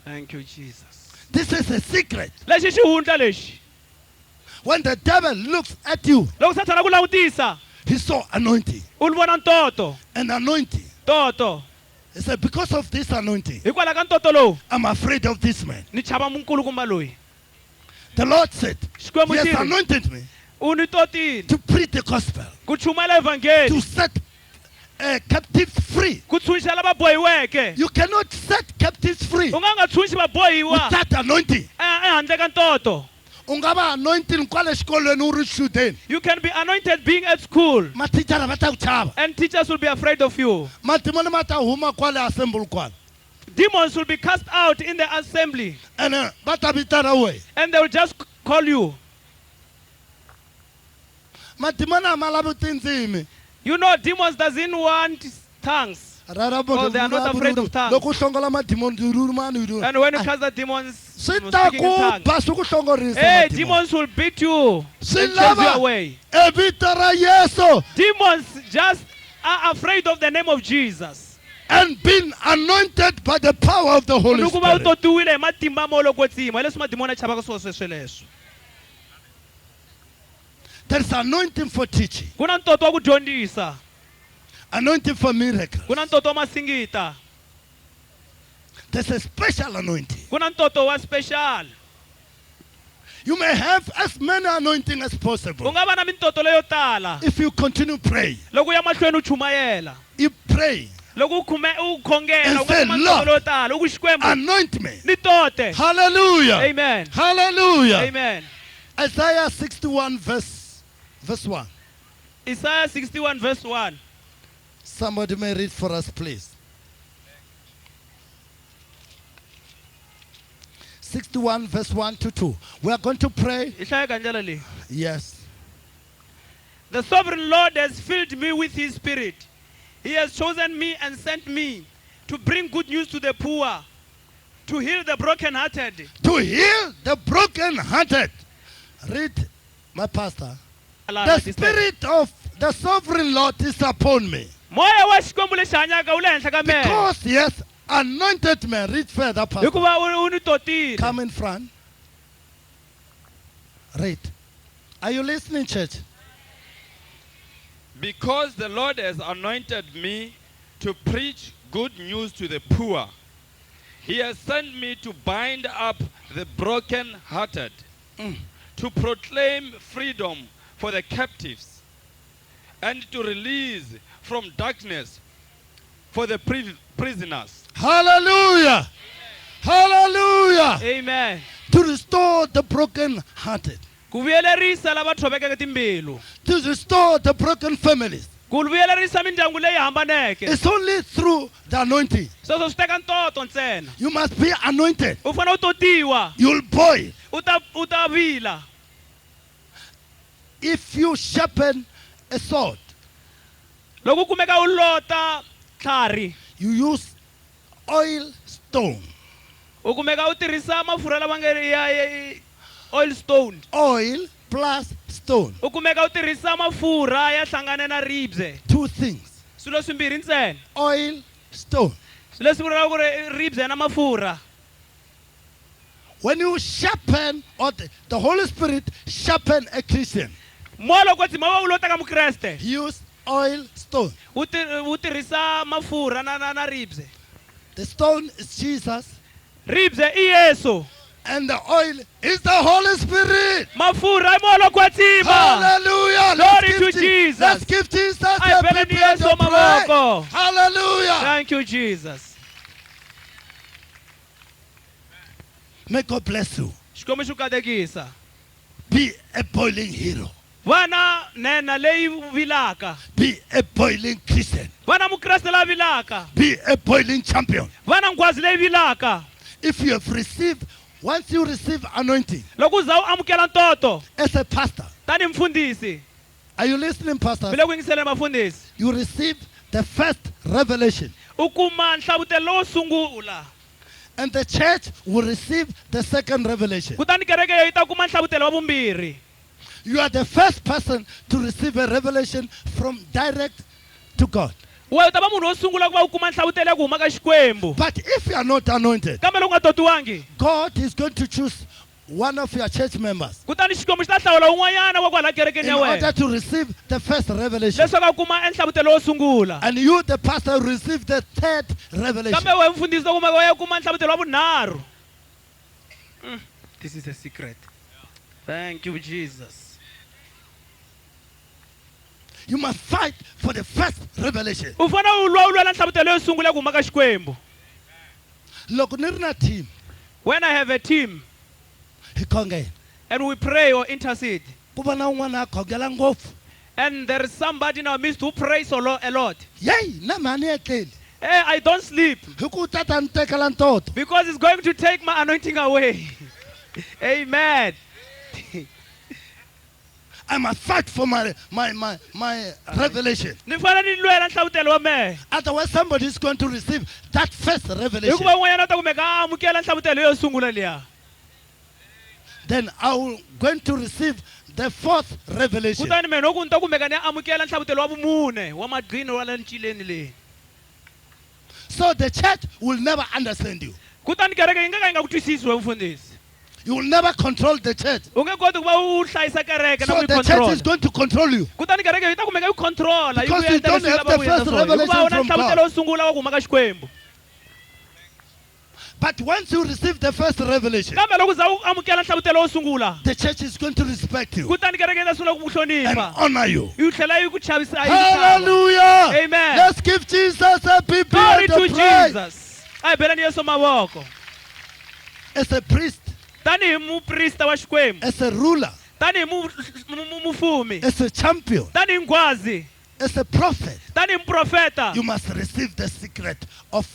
Thank you, Jesus. This is a secret. Lexi xihundla lexi. When the devil looks at you, Loko Satana ku langutisa, he saw anointing. u ni vona ntoto. And anointing. Toto. He said, because of this anointing, Hikwalaho ka ntoto lowu, I'm afraid of this man. ni chava mukulukumba loyi. The Lord said, Xikwembu he has xi ri, anointed me u ni totile. to preach the gospel, Ku chumela evangeli. to set captives free. Ku tshunxa lava bohiweke. You cannot set captives free U nga tshunxi vabohiwa without anointing. ehandle ka ntoto. Ungaba anointing kwale xikolweni u ri student. You can be anointed being at school, Mathicara va ta ku chava. and teachers will be afraid of you. Matimoni ma ta huma kwale assembly kwale. Demons will be cast out in the assembly, And va ta vitana we. and they will just call you. Matimoni a ma lavi tindzimi. You know, demons doesn't want tongues. Oh, they are not afraid of tongues. Loko u hlongola madimoni urumani uru. And when you cast the demons, Swi you ta speaking in ku tongues. ba swi ku hlongorisa Hey, madimoni. demons will beat you and Swi chase you lava away. e vito ra Yesu Demons just are afraid of the name of Jesus. and been anointed by the power of the Holy Loko va u Spirit. totiwile hi matimba mo loko tsima. Hi leswi madimoni a chavaka swona sweswo. There's anointing for teaching, Ku na ntoto wa ku dyondzisa. anointing for miracles. Ku na ntoto wa masingita. There's a special anointing. Ku na ntoto wa special. You may have as many anointing as U possible nga va na mitoto leyo tala. if you continue praying. Loko ya mahlweni u chumayela. You pray, Loko u khongela And u nga say, kuma Lord, ntoto leyo tala. U ku Xikwembu anoint me. ni tote. Hallelujah. Amen. Hallelujah. Amen. Isaiah 61 verse 1. Isaiah 61 verse 1. Somebody may read for us, please. 61 verse 1 to 2. We are going to pray. Hi hlaya ka ndlela leyi. Yes. The sovereign Lord has filled me with his spirit. He has chosen me and sent me to bring good news to the poor, to heal the brokenhearted. To heal the broken-hearted. Read, my pastor. The spirit of the sovereign Lord is upon me, Moya wa Xikwembu lexi hanyaka wu le henhla ka mehe. because he has anointed me. Read further, pastor. Hikuva u ni totile. Come in front. Read. Are you listening, church? Because the Lord has anointed me to preach good news to the poor. He has sent me to bind up the broken-hearted, to proclaim freedom for the captives, and to release from darkness for the prisoners. Hallelujah. Hallelujah. Amen. To restore the broken-hearted. Ku vuyelerisa lava thlovekeke timbilu. To restore the broken families. Ku vuyelerisa mindyangu leyi hambaneke. It's only through the anointing. Sweswo swi teka ntoto ntsena. You must be anointed. U fanele u totiwa. You'll boil. U ta vila. If you sharpen a sword, Loko u kumeka u lota tlhari. you use oil stone. U kumeka u tirhisa mafurha lama nga ya oil stone. Oil plus stone. U kumeka u tirhisa mafurha ya hlangane na ribye. Two things. Swilo swimbirhi ntsena. Oil, stone. Swilo leswi vuriwaka ku ri ribye na mafurha. When you sharpen, or the Holy Spirit sharpen a Christian, Mo loko tsima va u lota ka mukreste. use oil, stone. U tirhisa mafurha na ribye. The stone is Jesus, Ribye I Yesu. and the oil is the Holy Spirit. Mafurha I mo loko tsima. Hallelujah. Glory to Jesus. Let's give Jesus Ay, a pele big ni praise Yesu and mavoko. praise. Hallelujah. Thank you, Jesus. May God bless you. Xikwembu xi ku katekisa. Be a boiling hero. vana nena leyi vilaka, Be a boiling Christian. vana mukreste la vilaka, Be a boiling champion. vana ngwazi leyi vilaka. If you have received, once you receive anointing Loko u za u amukela ntoto as a pastor, tani mfundhisi, are you listening, pastor? mi le ku yingiseleni vafundhisi, You receive the first revelation, u kuma nhlavutelo lowo sungula, and the church will receive the second revelation. kutani kereke yi ta kuma nhlavutelo wa vumbirhi. You are the first person to receive a revelation from direct to God. Wehe u ta va munhu wo sungula ku va u kuma nhlavutelo ya ku huma ka Xikwembu. But if you are not anointed, Kambe loko u nga totiwangi, God is going to choose one of your church members kutani Xikwembu xi ta hlawula wun'wanyana wa kwala kerekeni in ya order wena to receive the first revelation. leswaku a kuma nhlavutelo wo sungula. And you, the pastor, receive the third revelation. Kambe wehe mfundhisi u kuma u kuma nhlavutelo wa vunharhu. This is a secret. Thank you, Jesus. You must fight for the first revelation. U fanele u lwela nhlavutelo yo sungula ya ku huma ka Xikwembu. Loko ni ri na team, When I have a team hi khongela. and we pray or intercede, Ku va na un'wana a khongela ngopfu. and there is somebody in our midst who prays a lot, Yey, na mhani etleli. hey, I don't sleep Hi ku ta ta ni tekela ntoto. because it's going to take my anointing away. Amen. I must fight for my revelation. Ni fanele ni lwela nhlavutelo wa mehe. Otherwise, somebody is going to receive that first revelation. Hikuva un'wanyana u ta kumeka a amukela nhlavutelo yo sungula liya. Then I will going to receive the fourth revelation. Kutani mina loko ni ta kumeka ni amukela nhlavutelo wa vumune wa magqini wa le ncileni leyi. So the church will never understand you. Kutani kereke yi nga ka yi nga ku twisisi we mfundhisi. You will never control the church. U nge koti ku va u hlayisa kereke na So ku yi the church control. is going to control you. Kutani kereke yi ta kumeka yi controla yi ku Because you endla don't leswi yi have lavaka the ku endla first swona. revelation Hikuva u na from nhlavutelo God. wo sungula wa ku huma ka Xikwembu. But once you receive the first revelation, Kambe loko u za u amukela nhlavutelo wo sungula, the church is going to respect you kutani kereke yi ta sungula ku ku and hlonipha. honor you. Yi tlhela yi ku chavisa yi ku chava. Hallelujah. Amen. Let's give Jesus a big Glory hand to of praise. Jesus. A hi beleni Yesu mavoko. As a priest, Tanihi muprista wa Xikwembu, as a ruler, tanihi mufumi, as a champion, tanihi ngwazi, as a prophet, tanihi muprofeta, you must receive the secret of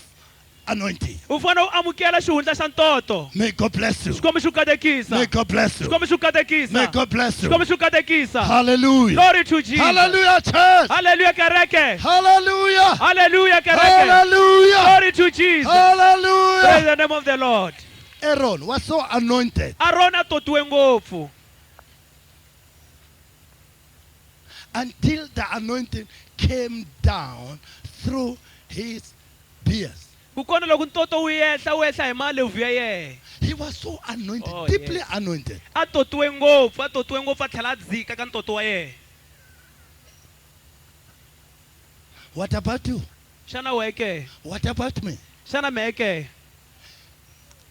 anointing. u fanele u amukela xihundla xa ntoto. May God bless you. Xikwembu xi ku katekisa. May God bless you. Xikwembu xi ku katekisa. May God bless you. Xikwembu xi ku katekisa. Hallelujah. Glory to Jesus. Hallelujah, church. Hallelujah kereke. Hallelujah. Hallelujah kereke. Hallelujah. Glory to Jesus. Praise Hallelujah. the name of the Lord. Aaron was so anointed Aaron a totiwe ngopfu until the anointing came down through his beard. ku kona loko ntoto wu ehla hi malevhu ya yena. He was so anointed, Oh, deeply yes. anointed. A totiwe ngopfu a tlhela a dzika ka ntoto wa yena. What about you? Xana wehe ke? What about me? Xana mehe ke?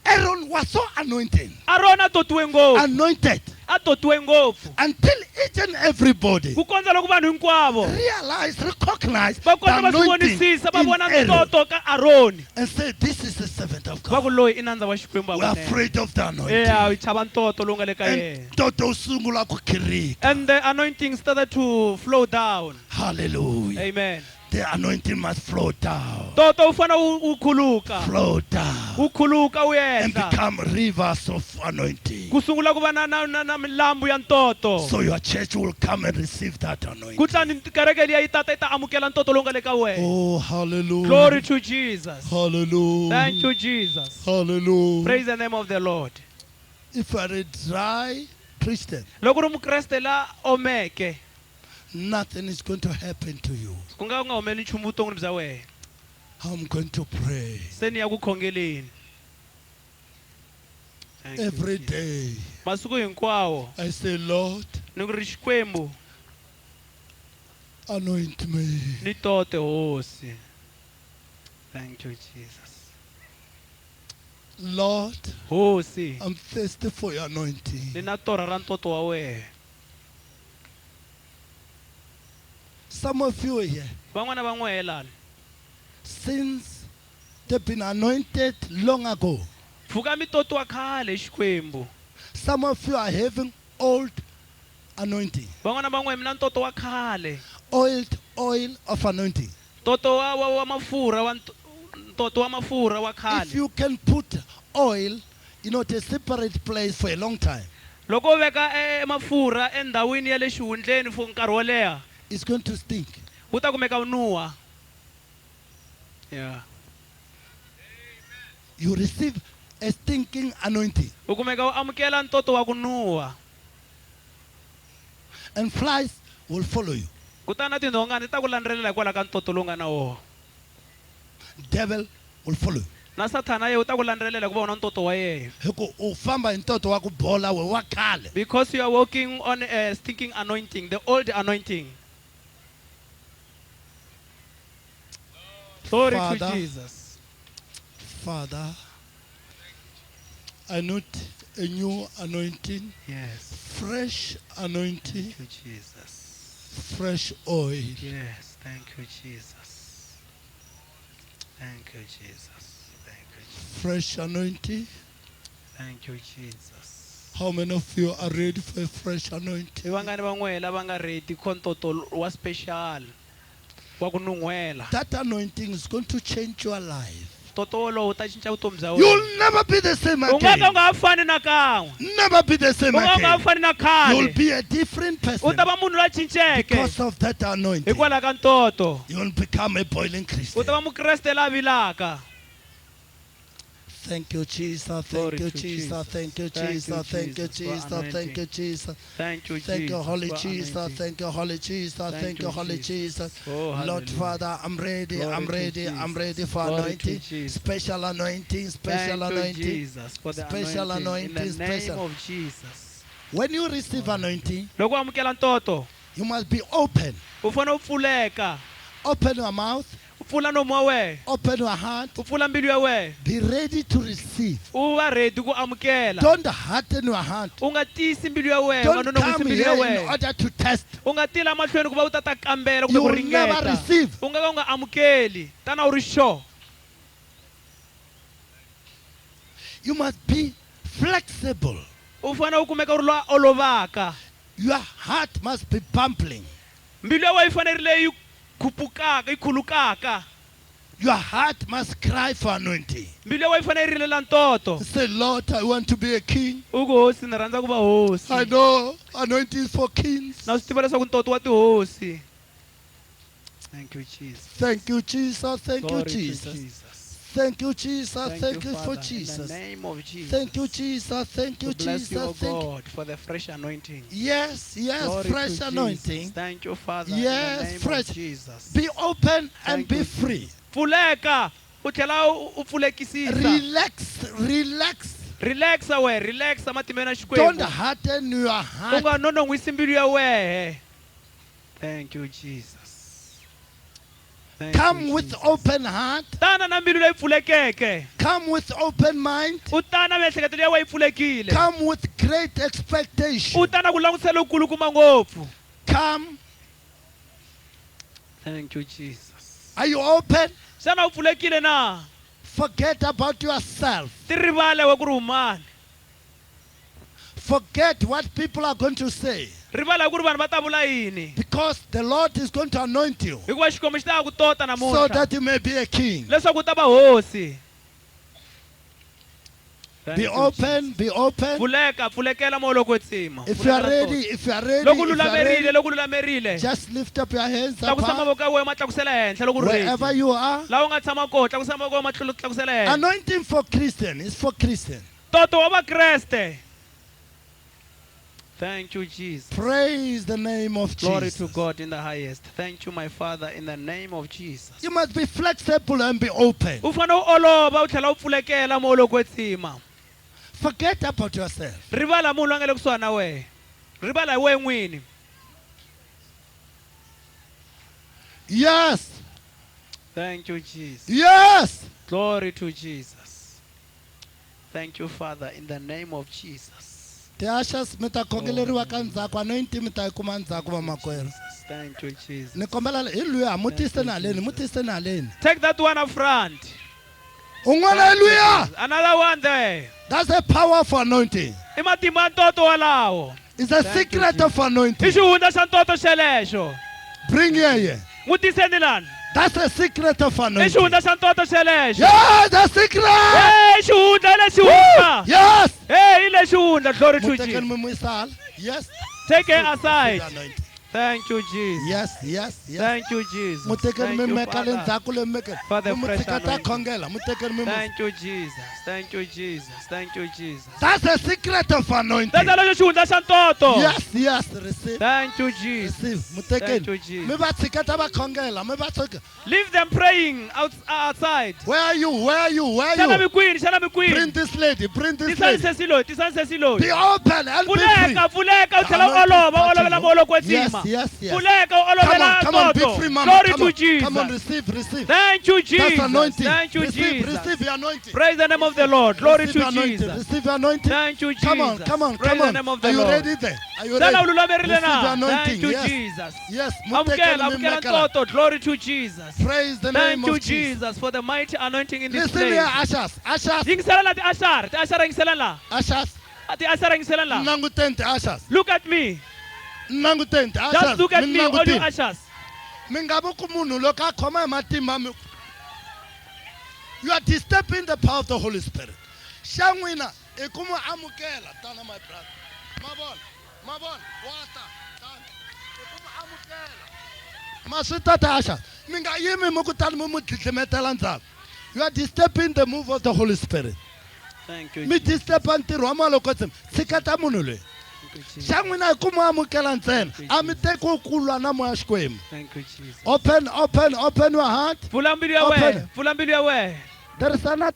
Aaron was so anointed, Aaron a totiwe ngopfu anointed a totiwe ngopfu until each and everybody ku kondza loko vanhu hinkwavo realized, recognized va the kota va swi anointing vonisisa va in vona Aaron ntoto ka Aroni and said, "This is the servant of va ku God. loyi I nandza wa Xikwembu We are hakunene. afraid of the Yeah, anointing." hi chava ntoto lowu nga le ka yena. And Toto sungula ku khirika. And the anointing started to flow down. Hallelujah. Amen. The anointing must flow down, Ntoto wu fanele wu khuluka. flow down, Wu khuluka wu and ehla. become rivers of anointing. Ku sungula ku va na milambu ya ntoto. So your church will come and receive that anointing. Kutani kereke liya yi ta amukela ntoto lowu nga le ka wena. Oh, hallelujah. Glory to Jesus. Hallelujah. Thank you, Jesus. Hallelujah. Praise the name of the Lord. If you are a dry Christian, Loko ri mukreste la omeke, nothing is going to happen to you. ku nga humeleli nchumu vuton'wini bya wena. I'm going to pray Se ni ya ku khongeleni. Thank you, every Jesus. day. Masiku hinkwawo I say, Lord, ni ku ri Xikwembu anoint me. ni tote hosi. Thank you, Jesus. Lord, Hosi, I'm thirsty for your ni anointing. na torha ra ntoto wa wena. Some of you here, Van'wana va n'we helani. since they've been anointed long ago, Pfuka mi totiwa khale hi Xikwembu. some of you are having old anointing. van'wana va n'we mina ntoto wa khale Oil of anointing. ntoto wa mafurha ntoto wa mafurha wa If khale. you can put oil, to a separate place for a long time, Loko u veka mafurha endhawini ya le xihundleni for nkarhi wo leha it's going to stink. wu ta kumeka wu nuha. Yeah. You receive a stinking anointing. U kumeka u amukela ntoto wa ku nuha. And flies will follow you. Kutani tinhongani ta ku landzelela hikwalaho ka ntoto lowu nga na wona. Devil will follow you. Na Sathana yehe u ta ku landzelela hikuva u na ntoto wa yena. U famba hi ntoto wa ku bola we wa khale. Because you are walking on a stinking anointing, the old anointing. Glory to Father. Jesus. Father, I need a new anointing, Yes. fresh anointing, Thank you, Jesus. fresh oil. Yes. Thank you, Jesus. Thank you, Jesus. Thank you, Jesus. Fresh anointing. Thank you, Jesus. How many of you are ready for a fresh anointing? I vangani van'we lava nga ready ko ntoto wa special wa ku nuhwela. That anointing is going to change your life. Ntoto wolowo wu ta cinca vutomi bya wena. You'll never be the same U nga ka u again. nga ha fani na kan'we. Never be the same U nga ka u nga ha again. fani na You'll khale. be a different U person ta va munhu loyi a cinceke because of that anointing. hikwalaho ka ntoto. You'll become a boiling U Christian. ta va mukreste la vilaka. Thank you, Jesus. Glory Thank you, to Jesus. Jesus. Thank you, Thank you, Jesus. Thank you, Jesus, for Jesus. Thank you, anointing. Jesus. Thank you, Thank you, Jesus, Holy for Jesus. anointing. Thank you, Holy Jesus. Thank Thank you, you, Holy Jesus. Jesus. Oh, Lord hallelujah. Father, I'm ready. Glory I'm to ready. I'm Jesus. ready for Glory to anointing. Jesus. Special anointing. Special Thank you, anointing. Jesus, for the Special anointing. In the anointing, name special. of Jesus. When you receive anointing, Loko u amukela ntoto, you must be open. u fanele u pfuleka. Open your mouth. U pfula nomu wa wena. Open your heart. U pfula mbilu ya wena. Be ready to receive. U va ready ku amukela. Don't harden your heart. U nga tisi mbilu ya wena, u nga Don't nonohisi come mbilu ya here in wena. order to test. U nga tila mahlweni ku va u ta kambela kumbe You ku will never ringeta. receive. U nga ka u nga amukeli. Tana u ri sure. You must be flexible. U fanele u kumeka u ri loyi a olovaka. Your heart must be bumpling. Mbilu ya wena yi fanerile yi khupukaka, yi khulukaka. Your heart must cry for anointing. Mbilu ya wena yi fanerile la ntoto. Say, Lord, I want to be a king. U ku hosi ni rhandza ku va hosi. I know anointing is for kings. Na swi tiva leswaku ntoto wa tihosi. Thank you, Jesus. Thank you, Jesus. Thank you, Glory to Jesus. Jesus. Thank you, Jesus. Thank you for Father, Jesus. In the name of Jesus. Thank you, Jesus. Thank you, We bless you, O Jesus. Thank you. God, for the fresh anointing. Yes, yes, Glory to fresh Jesus. anointing. Thank you, Father. Yes, in the name fresh. of Jesus. Be open and Thank be you, free. Pfuleka, u tlhela u pfulekisisa. Relax. Relax away, relax matimba na Don't xikwembu. harden your U heart. nga nonohwisi mbilu ya wena. Thank you, Jesus. Thank Come you, with Jesus. open heart. Tana na mbilu leyi pfulekeke. Come with open mind. U tana miehleketo ya wena yi pfulekile. Come with great expectation. U tana ku langutisela ukulukumba ngopfu. Come. Thank you, Jesus. Are you open? Xana u pfulekile na? Forget about yourself. Ti rivale we ku ri humani. Forget what people are going to say. Rivala ku ri vanhu va ta vula yini. Because the Lord is going to anoint you Hikuva xikwembu xi ta ku tota so namuntlha. that you may be a king. Leswaku u ta va hosi. Thank Be you, open, Jesus. be open. Pfuleka mo loko tsima. If you are ready, if you are ready, Loko if you are ready, loko lulamerile. just lift up your hands up Tlakusa high, mavoko ya wena ma tlakusela henhla loko ri wherever ready. you are. Laha u nga tshama kona tlakusa mavoko ya wena ma tlakusela henhla. Anointing for Christian is for Christian. Toto wa vakreste. Thank you, Jesus. Praise the name of Glory Jesus. to God in the highest. Thank you, my Father, in the name of Jesus. You must be flexible and be open. U fanele u olova u tlhela u pfulekela mo loko tsima. Forget about yourself. Rivala munhu a nga le kusuhani na wena. Rivala hi wena n'wini. Yes. Thank you, Jesus. Yes. Glory to Jesus. Thank you, Father, in the name of Jesus. The ashes mita kongeleriwa ka ndzhaku anointing mita yi kuma ndzhaku va makwerhu. Jesus. Thank you, Jesus. Ni kombela hi luya mutise na haleni mutise na haleni. Take that one up front. Un'wana hi luya. Another one there. That's a powerful anointing. I matimba ntoto walawo. It's a Thank you, secret Jesus. of anointing. I xihundla xa ntoto xelexo. Bring here. N'wi tiseni lani. That's a secret of I anointing. xihundla xa ntoto xelexo. Yes, the secret. Hey, xihundla le xihundla. Yes. Hey, le xihundla. Glory to Mutekeni Jesus. mumwisala. Yes. Take her aside. Anointing. Thank you, Jesus. Yes, yes, yes. Thank you, Jesus. Mutekeni Thank you, mimeka le Father. ndzhaku le mimekeni. For the fresh Mutsikata anointing. khongela. Mutekeni mimeka. Thank you, Jesus. Thank you, Jesus. Thank you, Jesus. That's a secret of anointing. Tata lexo xihundla xa ntoto. Yes, yes, receive. Thank you, Jesus. Receive. Thank you, Mutekeni. Jesus. Mi va tshiketa va khongela. Mi va tshika. Leave them praying outside. Where are you? Where are you? Where Xana are mi you? kwini, xana mi Bring kwini. this lady. Bring this Tisani lady. sesilo, tisani sesilo. Be open and be free. Pfuleka, pfuleka, u tlhela u olova, u olovela molo kwetsima. Yes, yes, yes. Pfuleka, u olovela Come on, be ntoto. free, mama. Glory Come to on. Jesus. Come on, receive, receive. Thank you, That's Jesus. anointing. Thank you, receive, Jesus. receive your anointing. Praise the name of the Lord. Glory Receive to your anointing. Jesus. Receive your anointing. Thank you, Jesus. Come on, come on, Praise come the on. name of Are the you Lord. ready there? Are you Xana u ready? lulamerile Receive your na. anointing. Thank you, Yes. Jesus. Yes. Amukela, Mutekeni amukela mimekela. ntoto. Glory to Jesus. Praise the name Thank you, of Jesus. Jesus, for the mighty anointing in this Listen here, place. ushers. Ushers. Yingisela ti ashar, ti ashar yingisela la. Ushers. Ti ashar yingisela la. Nangutente ushers. Look at me. Nangutente ushers. Just look at me, all you Nangutente. ushers. Mingabu kumunhu loko a khoma hi matimba mi- You are disturbing the power of the Holy Spirit. Xa n'wina i ku mu amukela tana my brother. Mavona wata tana i ku mu amukela. Ma swi tata Asha mi nga yimi mi kutani mi mu tlhitlimetela ndzhaku. You are disturbing the move of the Holy Spirit. Thank you, Mi Jesus. disturba ntirho wa maloko ntsena tshiketa munhu loyi. Thank you, Jesus. Xa n'wina i ku mu amukela ntsena a mi teki ku lwa na moya xikwembu. Thank you, Jesus. Open your heart. Pfula mbilu ya Open. wehe, pfula mbilu ya wehe. There is another